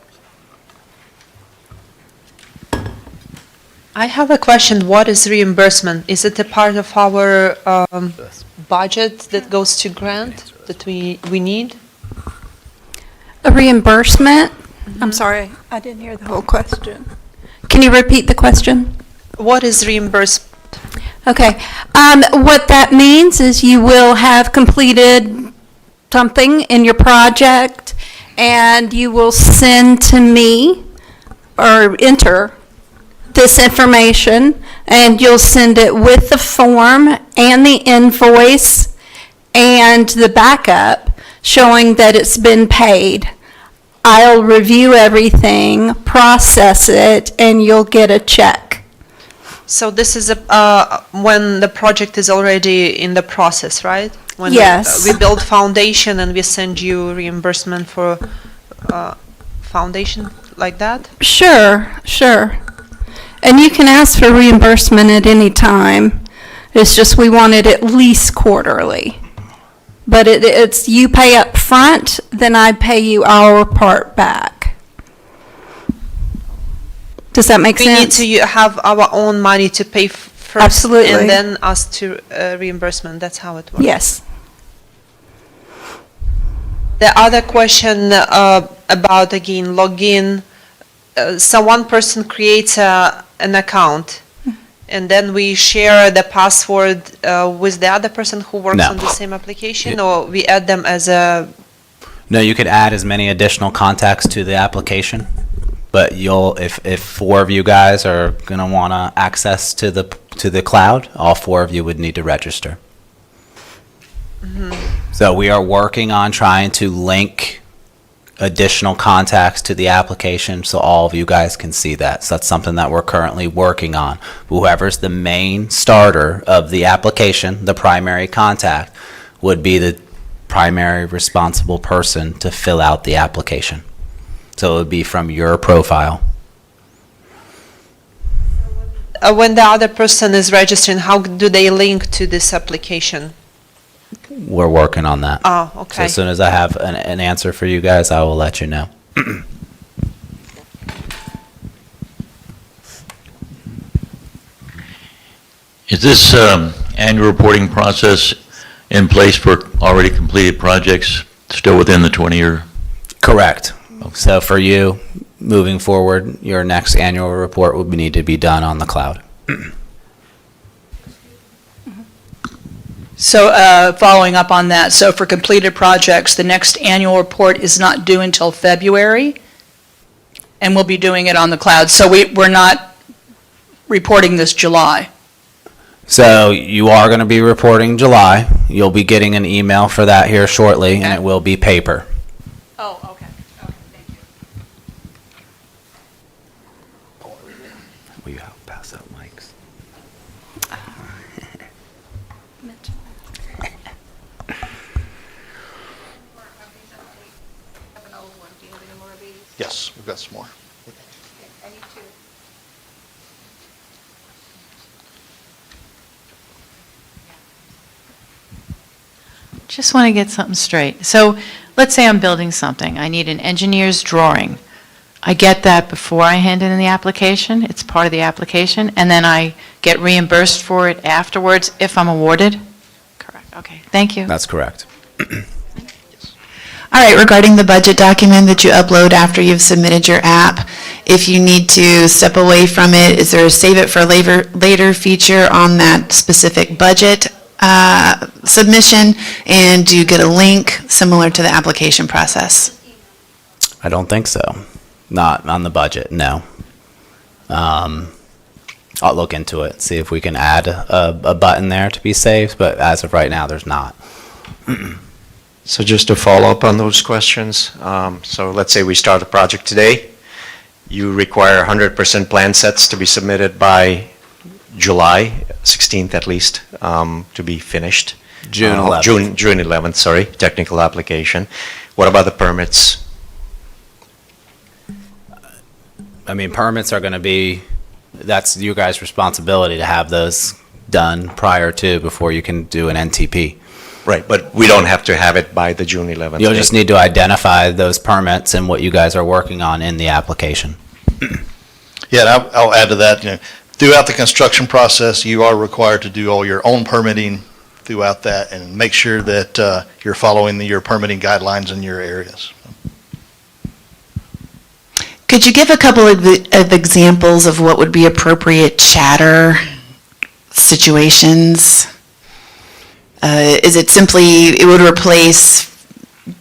I have a question. What is reimbursement? Is it a part of our budget that goes to grant that we need? A reimbursement? I'm sorry, I didn't hear the whole question. Can you repeat the question? What is reimbursement? Okay. What that means is you will have completed something in your project, and you will send to me or enter this information, and you'll send it with the form and the invoice and the backup showing that it's been paid. I'll review everything, process it, and you'll get a check. So this is when the project is already in the process, right? When Yes. we build foundation and we send you reimbursement for foundation, like that? Sure, sure. And you can ask for reimbursement at any time. It's just we want it at least quarterly. But it's you pay up front, then I pay you our part back. Does that make We need sense? to have our own money to pay first. Absolutely. And then us to reimbursement. That's how it works. Yes. The other question about, again, login. So one person creates an account, and then we share the password with the other person who works No. on the same application, or we add them as a... No, you could add as many additional contacts to the application, but if 4 of you guys are gonna wanna access to the cloud, all 4 of you would need to register. So we are working on trying to link additional contacts to the application so all of you guys can see that. So that's something that we're currently working on. Whoever's the main starter of the application, the primary contact, would be the primary responsible person to fill out the application. So it would be from your profile. When the other person is registering, how do they link to this application? We're working on that. Oh, So okay. as soon as I have an answer for you guys, I will let you know. Is this annual reporting process in place for already completed projects, still within the 20-year? Correct. So for you, moving forward, your next annual report would need to be done on the cloud. So following up on that, so for completed projects, the next annual report is not due until February, and we'll be doing it on the cloud. So we're not reporting this July. So you are going to be reporting July. You'll be getting an email for that here shortly, and it will be paper. Oh, okay. Okay, thank you. Will you help pass out mics? Yes, we've got some more. Just want to get something straight. So let's say I'm building something. I need an engineer's drawing. I get that before I hand in the application. It's part of the application. And then I get reimbursed for it afterwards if I'm awarded? Correct. Okay. Thank you. That's correct. All right, regarding the budget document that you upload after you've submitted your app, if you need to step away from it, is there a save it for later feature on that specific budget submission? And do you get a link similar to the application process? I don't think so. Not on the budget, no. I'll look into it, see if we can add a button there to be saved, but as of right now, there's not. So just to follow up on those questions, so let's say we start the project today. You require 100% plan sets to be submitted by July 16th at least, to be finished. June 11th. June 11th, sorry, technical application. What about the permits? I mean, permits are going to be, that's you guys' responsibility to have those done prior to, before you can do an NTP. Right, but we don't have to have it by the June 11th. You'll date. just need to identify those permits and what you guys are working on in the application. Yeah, and I'll add to that, throughout the construction process, you are required to do all your own permitting throughout that and make sure that you're following your permitting guidelines in your areas. Could you give a couple of examples of what would be appropriate chatter situations? Is it simply, it would replace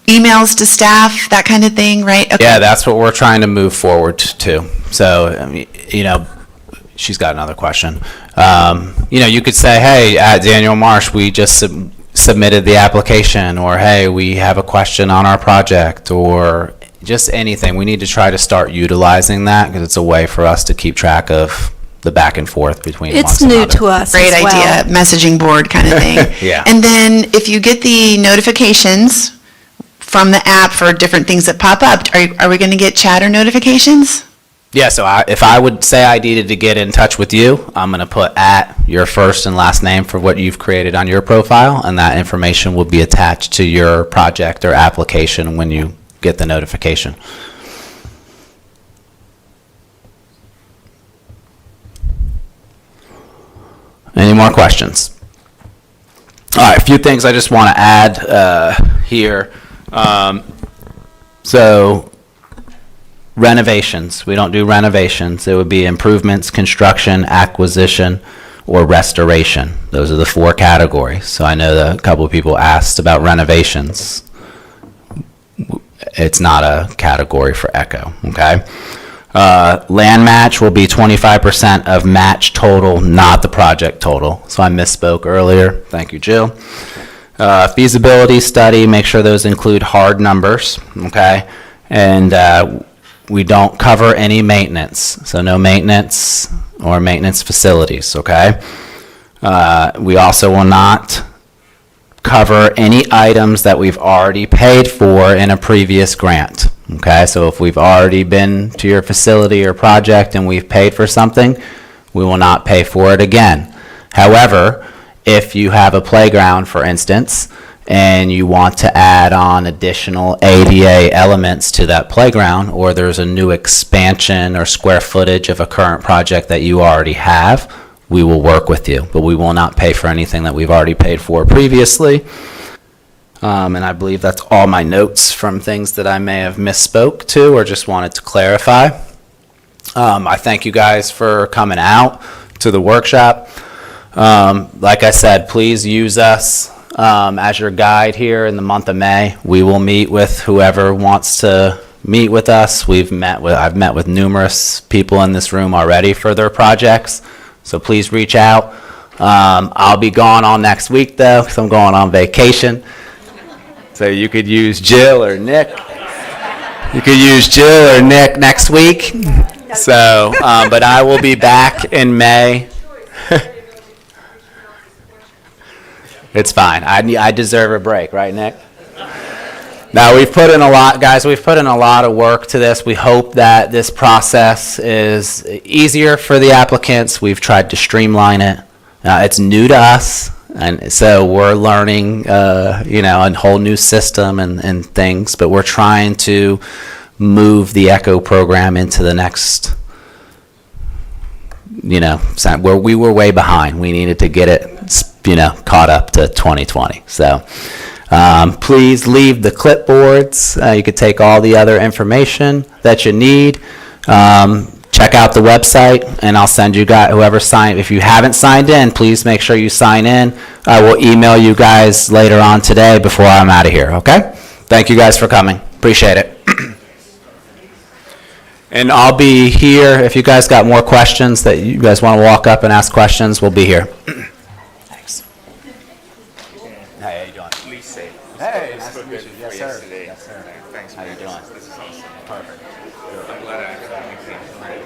emails to staff, that kind of thing, right? Okay. Yeah, that's what we're trying to move forward to. So, I mean, she's got another question. You could say, hey, at Daniel Marsh, we just submitted the application, or hey, we have a question on our project, or just anything. We need to try to start utilizing that because it's a way for us to keep track of the back and forth between It's amongst new another. to us Great as well. idea, messaging board kind of thing. Yeah. And then if you get the notifications from the app for different things that pop up, are we going to get chatter notifications? Yeah, so if I would say I needed to get in touch with you, I'm going to put at your first and last name for what you've created on your profile, and that information will be attached to your project or application when you get the notification. Any more questions? All right, a few things I just want to add here. So renovations, we don't do renovations. It would be improvements, construction, acquisition, or restoration. Those are the four categories. So I know that a couple of people asked about renovations. It's not a category for Echo, okay? Land match will be 25% of match total, not the project total. So I misspoke earlier. Thank you, Jill. Feasibility study, make sure those include hard numbers, okay? And we don't cover any maintenance, so no maintenance or maintenance facilities, okay? We also will not cover any items that we've already paid for in a previous grant, okay? So if we've already been to your facility or project and we've paid for something, we will not pay for it again. However, if you have a playground, for instance, and you want to add on additional ADA elements to that playground, or there's a new expansion or square footage of a current project that you already have, we will work with you, but we will not pay for anything that we've already paid for previously. And I believe that's all my notes from things that I may have misspoke to or just wanted to clarify. I thank you guys for coming out to the workshop. Like I said, please use us as your guide here in the month of May. We will meet with whoever wants to meet with us. I've met with numerous people in this room already for their projects, so please reach out. I'll be gone all next week though, because I'm going on vacation. So you could use Jill or Nick. You could use Jill or Nick next week. So, but I will be back in May. It's fine. I deserve a break, right, Nick? Now, we've put in a lot, guys, we've put in a lot of work to this. We hope that this process is easier for the applicants. We've tried to streamline it. It's new to us, and so we're learning, a whole new system and things, but we're trying to move the ECHO program into the next, where we were way behind. We needed to get it caught up to 2020. So please leave the clipboards. You could take all the other information that you need. Check out the website, and I'll send you guys, whoever signed, if you haven't signed in, please make sure you sign in. I will email you guys later on today before I'm out of here, okay? Thank you guys for coming. Appreciate it. And I'll be here, if you guys got more questions that you guys want to walk up and ask questions, we'll be here. Thanks. Hey, how you doing? Lisa. Hey, nice to meet you. Yes, sir. Yesterday. Yes, sir. Thanks. How you doing? This is awesome. Perfect. I'm glad I actually came tonight.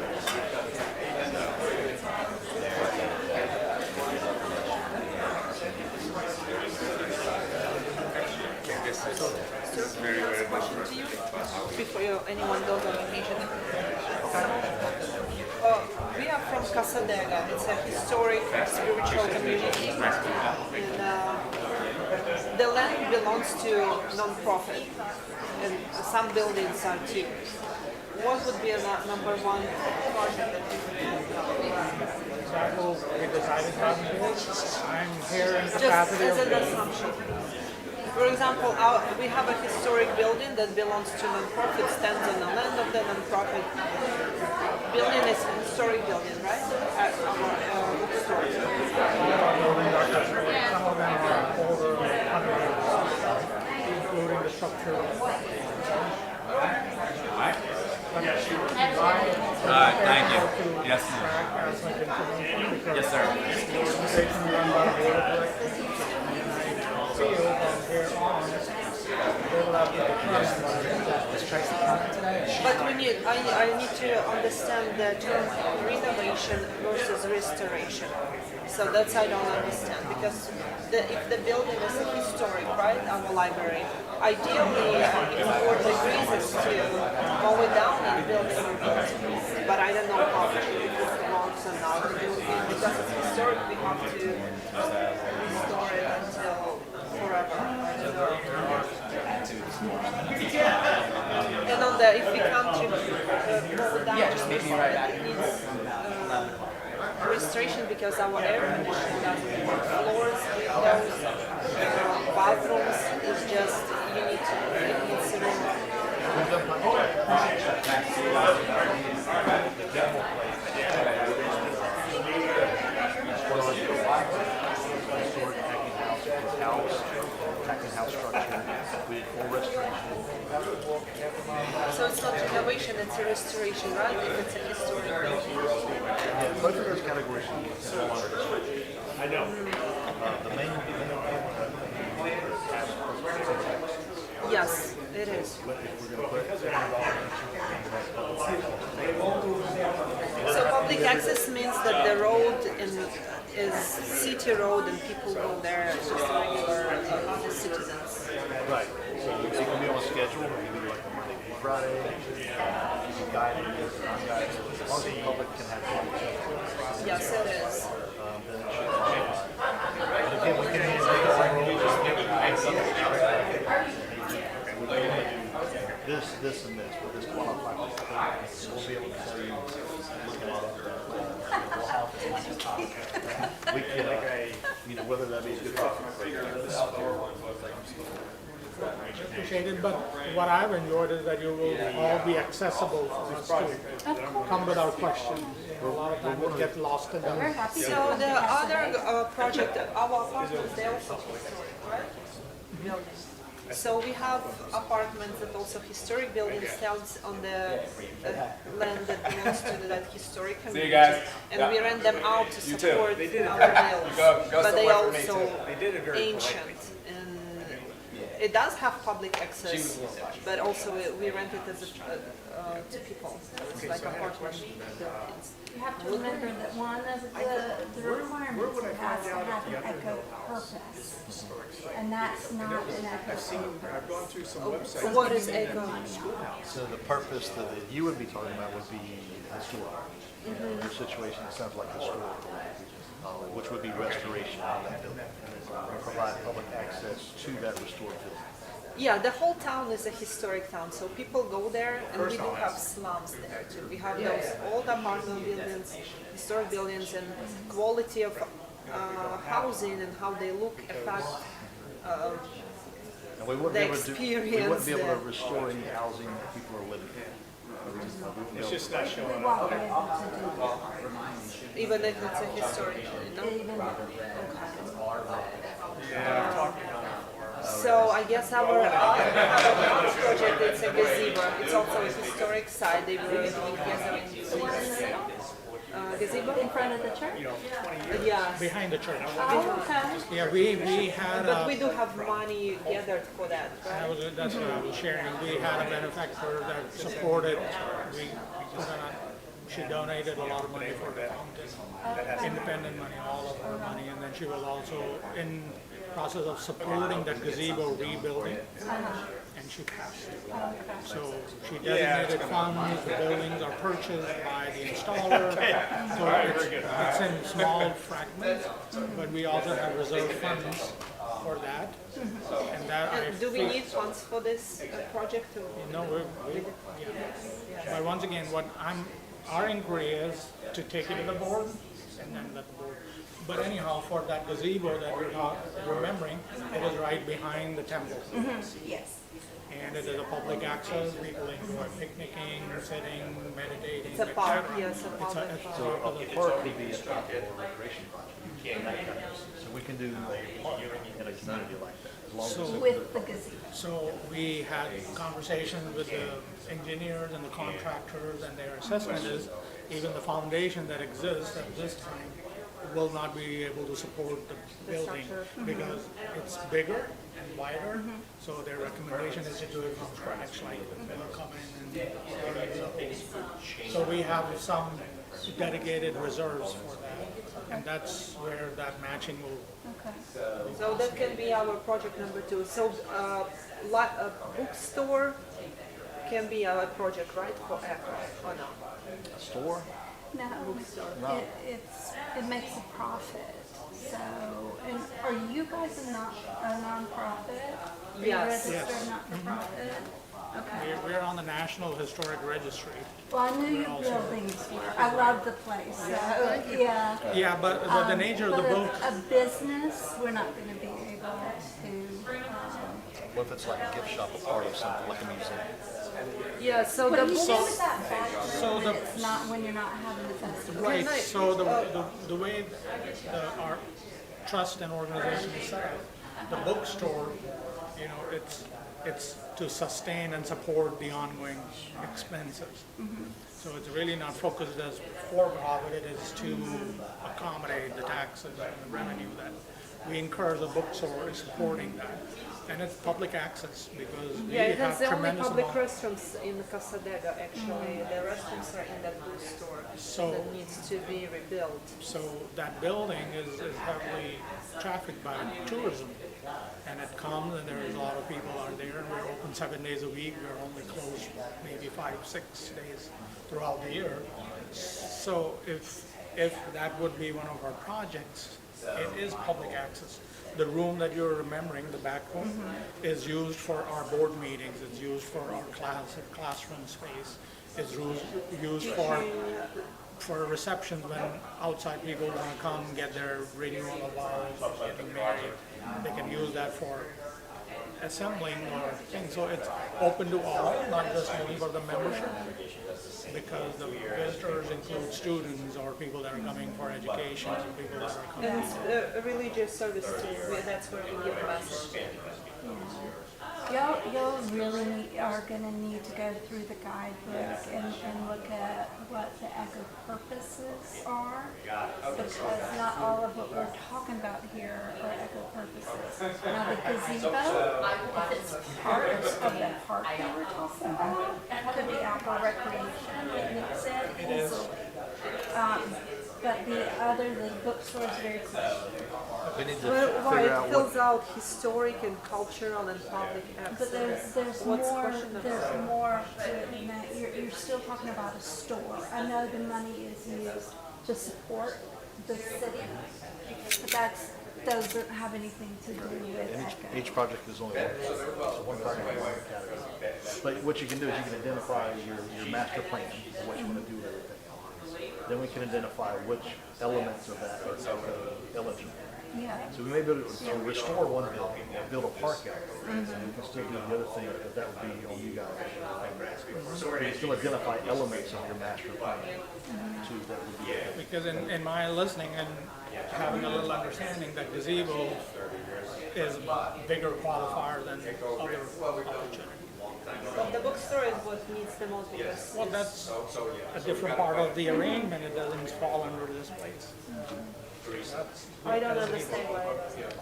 This is very, very much. Before anyone goes on vacation. We are from Casadega. It's a historic spiritual community. And the land belongs to non-profit. And some buildings are too. What would be a number one project that you We decided to I'm here in just as an assumption? For example, we have a historic building that belongs to non-profit, stands on the land of the non-profit. Building is a historic building, right? Our bookstore. Some of them are over 100 years, including the structure. All right, thank you. Yes, ma'am. Yes, sir. Run by the board of directors. And I feel from here on But I need to understand the term renovation versus restoration. So that's I don't understand, because if the building is historic, right, our library, ideally, if the board agrees is to mow it down and build it. But I don't know how to, if it belongs or not. Because it's historic, we have to restore it until forever. I don't know. And on the, if we can't mow it down, it needs restoration because our air conditioning doesn't work. Floors, windows, bathrooms is just, you need to, it needs to So it's not renovation, it's a restoration, right? If it's a historic building. Both of those categories fall under restoration. I know. The main Yes, it is. So public access means that the road is city road and people go there as just regular citizens. Right. So it can be on a schedule, it can be like a Monday through Friday, guided, non-guided, as long as the public can have public access. Yes, it is. Then it should be. But again, we can make a this and this, but this qualifies. We'll be able to tell you, looking at it, we can, whether that be good or Appreciate it, but what I've enjoyed is that you will all be accessible for us to come with our questions. A lot of times we get lost in them. So the other project, our apartments, they also historic, right? Buildings. So we have apartments that also historic buildings stands on the land that belongs to that historic community. And we rent them out to support our bills. But they also ancient. And it does have public access, but also we rent it as to people. It's like apartment buildings. You have to remember that one of the requirements has to have an eco purpose. And that's not an eco purpose. I've gone through some websites. What is eco? So the purpose that you would be talking about would be historical. In your situation, it sounds like historical, which would be restoration of that building. And provide public access to that restored building. Yeah, the whole town is a historic town, so people go there, and we do have slums there too. We have those old apartment buildings, historic buildings, and quality of housing and how they look affect And we wouldn't the be able to experience. we wouldn't be able to restore any housing that people are living in. It's just not showing We up. won't be able to do that. Even if it's a historic, So I guess our project, it's a gazebo. It's also a historic site. They were doing gatherings. Gazebo? In front of the church? Yes. Behind the church. Oh, okay. Yeah, we had But we do have money gathered for that, right? that's what I was sharing. We had a benefactor that supported, she donated a lot of money for the fountain, independent money, all of her money, and then she was also in process of supporting that gazebo rebuilding, and she passed. So she designated funds, the buildings are purchased by the installer, so it's in small fragments, but we also have reserve funds for that, and that I And do we feel- need funds for this project? No, but once again, our inquiry is to take it to the board and then let the board. But anyhow, for that gazebo that we're not remembering, it is right behind the temple. Yes. And it is a public access, people enjoy picnicking, sitting, meditating. It's a park, etc. yes, a public. It's So part of a the park could be a recreation project. So we can do a park in a community like that, as long as it's. With the gazebo. So we had conversations with the engineers and the contractors, and their assessment is even the foundation that exists at this time will not be able to support the building because it's bigger and wider. So their recommendation is to do it from scratch, like come in and do the whole. So we have some dedicated reserves for that, and that's where that matching will. So that can be our project number 2. So a bookstore can be our project, right, for ECHO, or no? A store? No, No. it makes a profit. So, and are you guys a nonprofit? Are you Yes. registered Yes. not-for-profit? Okay. We're on the National Historic Registry. Well, I knew your also- buildings were. I love the place. So, yeah. Yeah, but the nature of the But book. a business, we're not going to be able to. What if it's like a gift shop, a part of something, like a museum? Yeah, so What the do you do books, with that back So room the- when it's not, when you're not having the festival? Right, so the way our trust and organization is set up, the bookstore, you know, it's to sustain and support the ongoing expenses. So it's really not focused as for profit, it is to accommodate the taxes and the revenue that we incur. The bookstore is supporting that. And it's public access because we yeah, it have has the only tremendous public amount. restrooms in Casadega, actually. The restrooms are in that bookstore So- that needs to be rebuilt. So that building is heavily trafficked by tourism. And it comes and there's a lot of people are there and we're open 7 days a week. We're only closed maybe 5-6 days throughout the year. So if that would be one of our projects, it is public access. The room that you're remembering, the back room, is used for our board meetings, it's used for our classroom space, it's used for receptions when outside people want to come get their renewal of vows, getting married. They can use that for assembling or things. So it's open to all, not just only for the membership, because the visitors include students or people that are coming for education, or people that are coming. And it's a religious service too. That's where we give a message. Y'all really are gonna need to go through the guidebook and look at what the eco purposes are, because not all of what we're talking about here are eco purposes. Now the gazebo, if it's part of the park that we're talking about, it could be outdoor recreation, it makes it easily. But the bookstore is very close. We need to Well, why figure it out fills what, out historic and cultural and public access. But there's What's more, question number there's 2? more to it than that. You're still talking about a store. I know the money is used to support the city, but doesn't have anything to do with and ECHO. each project is only one, so one project is one category. But what you can do is you can identify your master plan, and what you want to do with everything. Then we can identify which elements of that are eligible. Yeah. So we may be able to restore one building, or build a park out there, and we can still do the other thing, but that would be on you guys. So we can still identify elements of your master plan, too, that would be. Because in my listening and having a little understanding that gazebo is a bigger qualifier than other opportunities. But the bookstore is what needs the most because Well, that's a different part of the arrangement, it doesn't fall under this place. I don't understand why it doesn't.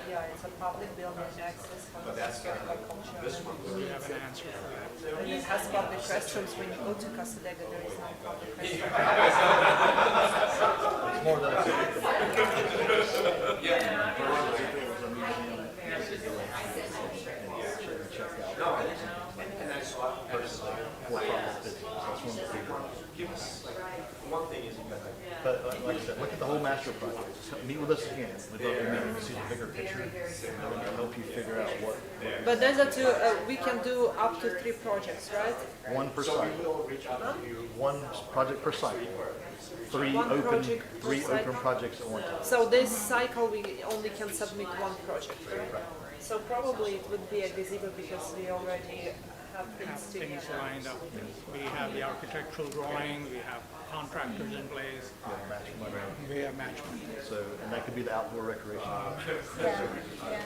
Yeah, it's a public building access for the historical culture. We have an answer for that. And it has public restrooms. When you go to Casadega, there is no public restroom. It's more than a. But like I said, look at the whole master project. Just meet with us again. We'd love to meet and see the bigger picture, and then help you figure out what. But there's we can do up to 3 projects, right? One per cycle. One project per cycle. Three One open project per cycle? projects at one time. So this cycle, we only can submit 1 project, right? So probably it would be a gazebo because we already have things Things together. lined up. We have the architectural drawing, we have contractors in place, we have match money. So, and that could be the outdoor recreation. Yeah,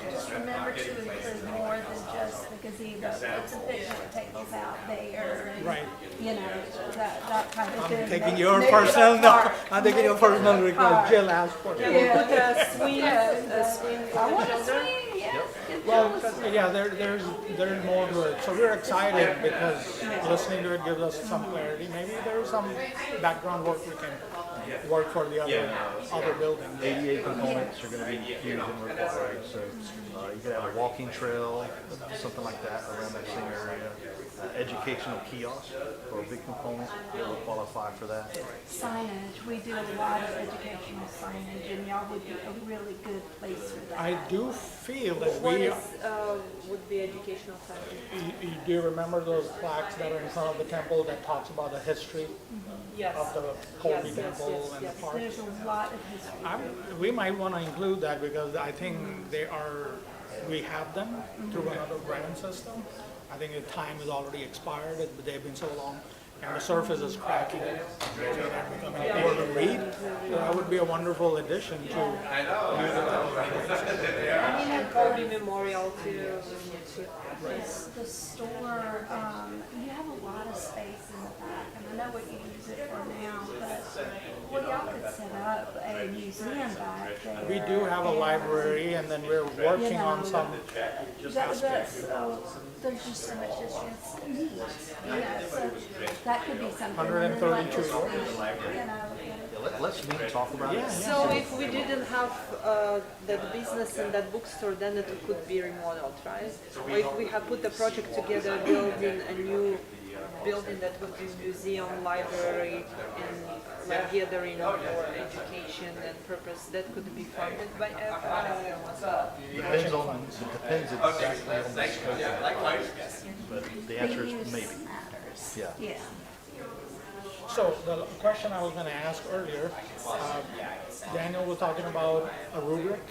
just remember to include more than just the gazebo. Put some picnic tables out there and, Right. you know, that kind of thing. I'm taking Make- your make it a personal, park. I'm taking your Make it a personal request, park. Jill asked for Can we it. put a swing, I want a swing, yeah. Well, yeah, there's more to it. So we're excited because listening to it gives us some clarity. Maybe there's some background work we can work for the other buildings. ADA components are going to be used and required, so you could have a walking trail, something like that around that same area. Educational kiosk for a big component that will qualify for that. Signage, we do a lot of educational signage, and y'all would be a really good place for that. I do feel that What we, would be educational signage? do you remember those plaques that are in front of the temple that talks about the history Yes. of the Holy Temple and the park? There's a lot of history. We might want to include that because I think we have them through another brand system. I think the time is already expired, but they've been so long, and the surface is cracking, so they're becoming poor to read. So that would be a wonderful addition to Kobe Memorial to. The store, you have a lot of space in the back, and I know what you use it for now, but y'all could set up a museum back there. We do have a library, and then we're working on some. There's just so much history. It's neat. So that could be something. 132 Let's meet and talk about it. So if we didn't have that business and that bookstore, then it could be remodeled, right? Or if we have put a project together, building a new building that would be museum, library, and like gathering for education and purpose, that could be funded by Depends exactly on the scope of it, but the answer is maybe. Yeah. So the question I was going to ask earlier, Daniel was talking about a rubric,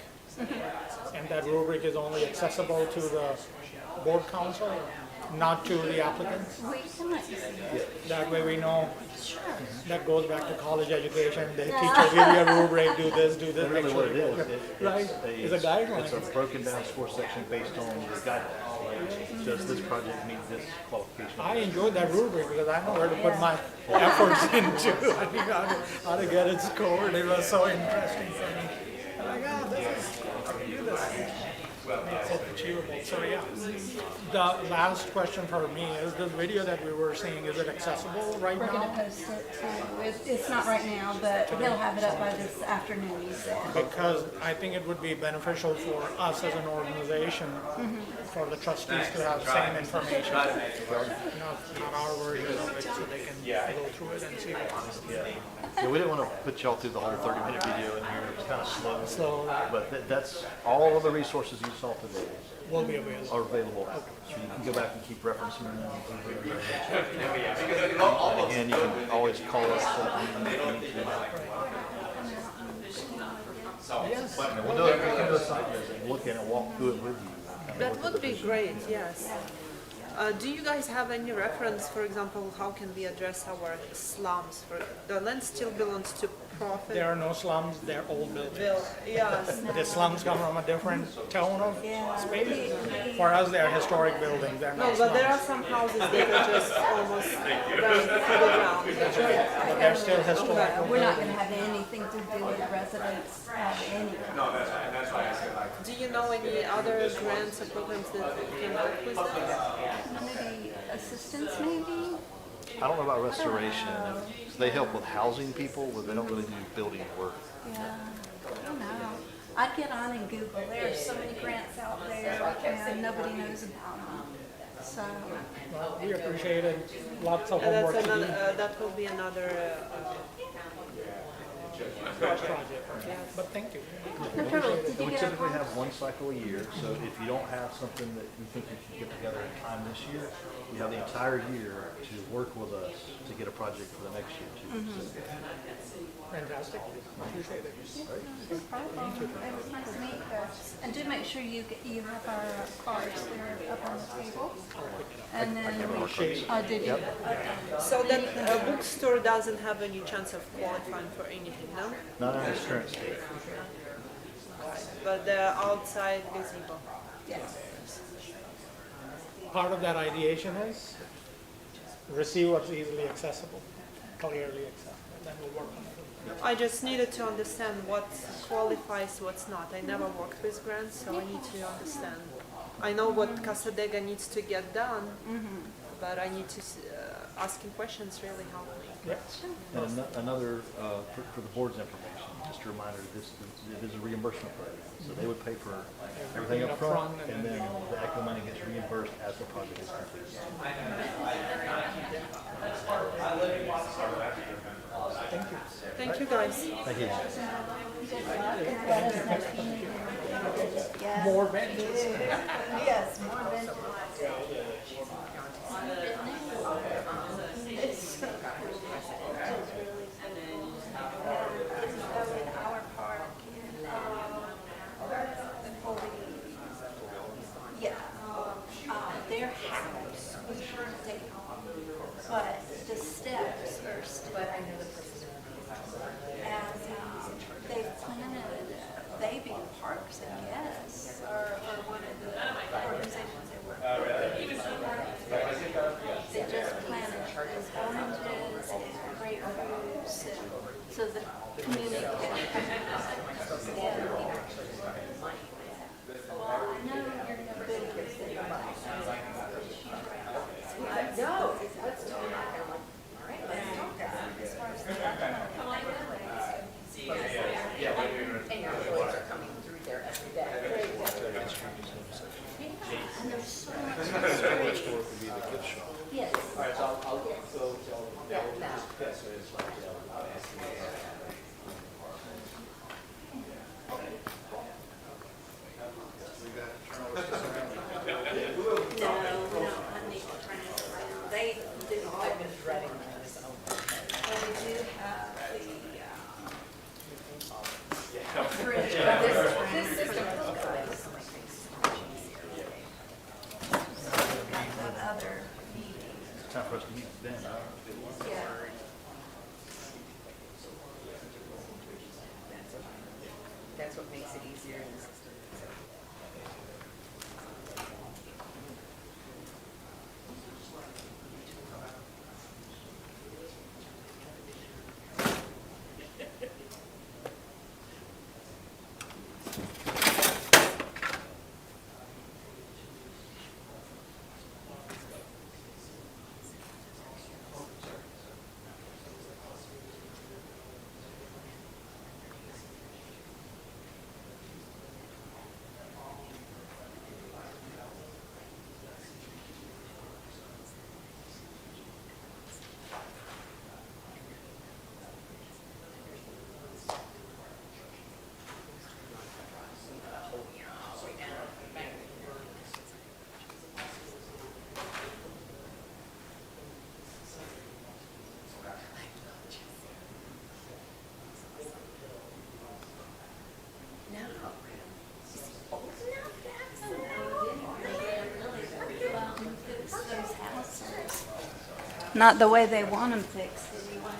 and that rubric is only accessible to the board council, not to the applicants. That way we know. That goes back to college education. The teacher give you a rubric, do this, Really make what sure. it is, Right, it's a guideline. It's a broken down score section based on the guidelines. Like, does this project meet this qualification? I enjoyed that rubric because I know where to put my efforts into. I knew how to get it scored. It was so interesting for me. I'm like, I can do this. Makes it achievable. So yeah, the last question for me is this video that we were seeing, is it accessible right We're going to now? post it too. It's not right now, but he'll have it up by this afternoon, he said. Because I think it would be beneficial for us as an organization, for the trustees to have same information. Not our version of it, so they can go through it and see what. Yeah, we didn't want to put y'all through the whole 30-minute video in here. It was kind of slow. Slow. But that's all of the resources you saw today Will be available. are available. So you can go back and keep referencing them. And again, you can always call us. Yes. We'll do it. We can do a site visit and look at it and walk through it with you. That would be great, yes. Do you guys have any reference, for example, how can we address our slums? The land still belongs to profit. There are no slums, they're old buildings. Yes. The slums come from a different tone of space. For us, they're historic buildings, they're No, not but there are slums. some houses that are just almost down to the ground. But they're still historic. We're not going to have anything to do with residents of any kind. Do you know any other grants or programs that can help with that? Maybe assistance, maybe? I don't know about restoration. They help with housing people, but they don't really do building work. Yeah, I don't know. I'd get on and Google. There's so many grants out there and nobody knows about them. So. Well, we appreciate it. Lots of And homework that's to do. another, that will be another Project. But thank you. We typically have one cycle a year, so if you don't have something that you think you can get together in time this year, you have the entire year to work with us to get a project for the next year too. Fantastic. Appreciate it. No problem. It was nice to meet you guys. And do make sure you have our cards there up on the table. And then did you? Okay. So that bookstore doesn't have any chance of qualifying for anything, no? Not in its current state. But the outside gazebo. Yes. Part of that ideation is receive what's easily accessible, clearly accessible, then we'll work on it. I just needed to understand what qualifies, what's not. I never worked with grants, so I need to understand. I know what Casadega needs to get done, but I need to, asking questions really help me. And another, for the board's information, just a reminder, it is a reimbursement program. So they would pay for everything up front, and then the ECHO money gets reimbursed as the project is completed. Thank you. Thank you, guys. Thank you. More benches. Yes, more benches. Their house was taken off, but the steps are still. And they've planted baby parks, I guess, or one of the organizations they work with. They just planted oranges and grapefruits, and so the community can come and well, I know you're no good at this. No, that's totally as far as the and your employees are coming through there every day. and there's so much Next door could be the gift shop. Yes. All right, so I'll go now. They do. I've been dreading this. And we do have the fridge. This is the other meeting. It's time for us to meet then. Yeah. That's what makes it easier in the system. Not the way they want them fixed anyway.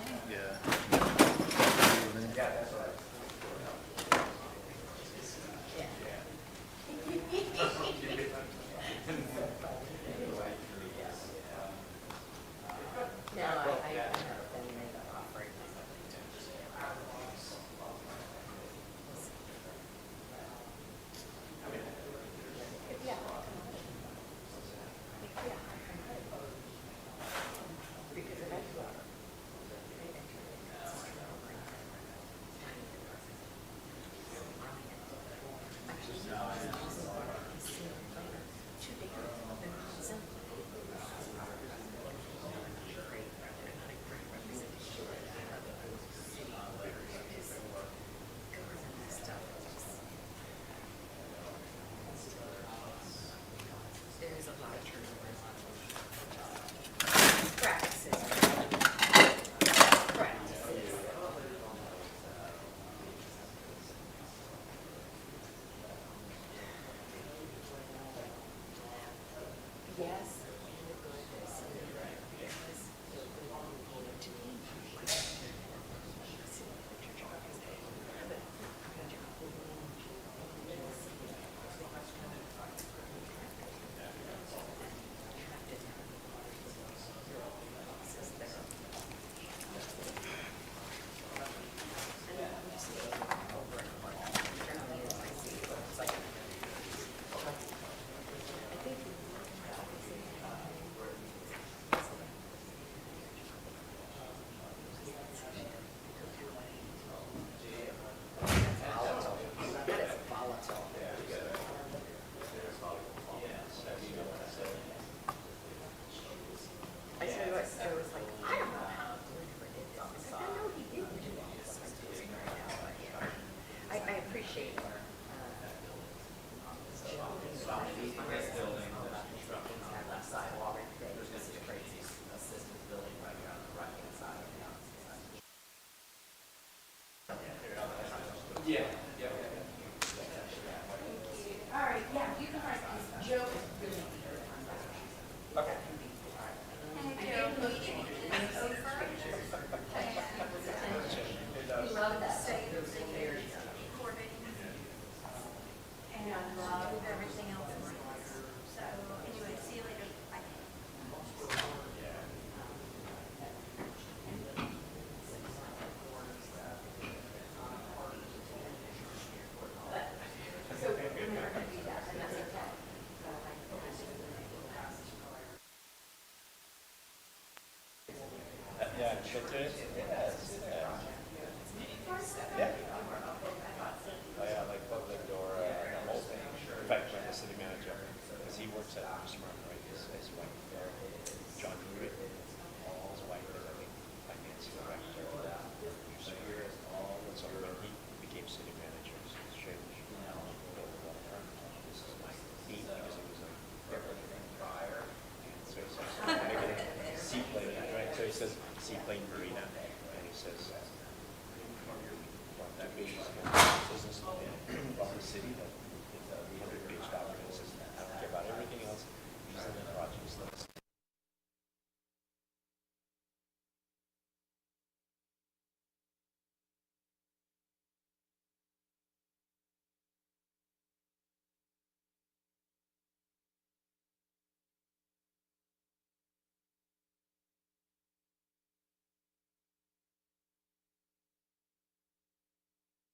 get to it? Yes. Yeah. Oh, yeah, like public or multi. In fact, like the city manager, because he works at Mr. Martin, right? His wife, John Hewitt, his wife is, I think, finance director. So when he became city manager, so it's strange. This is my feet because it was a prior. So he says, seaplane, right? So he says seaplane marina, and he says, business from the city that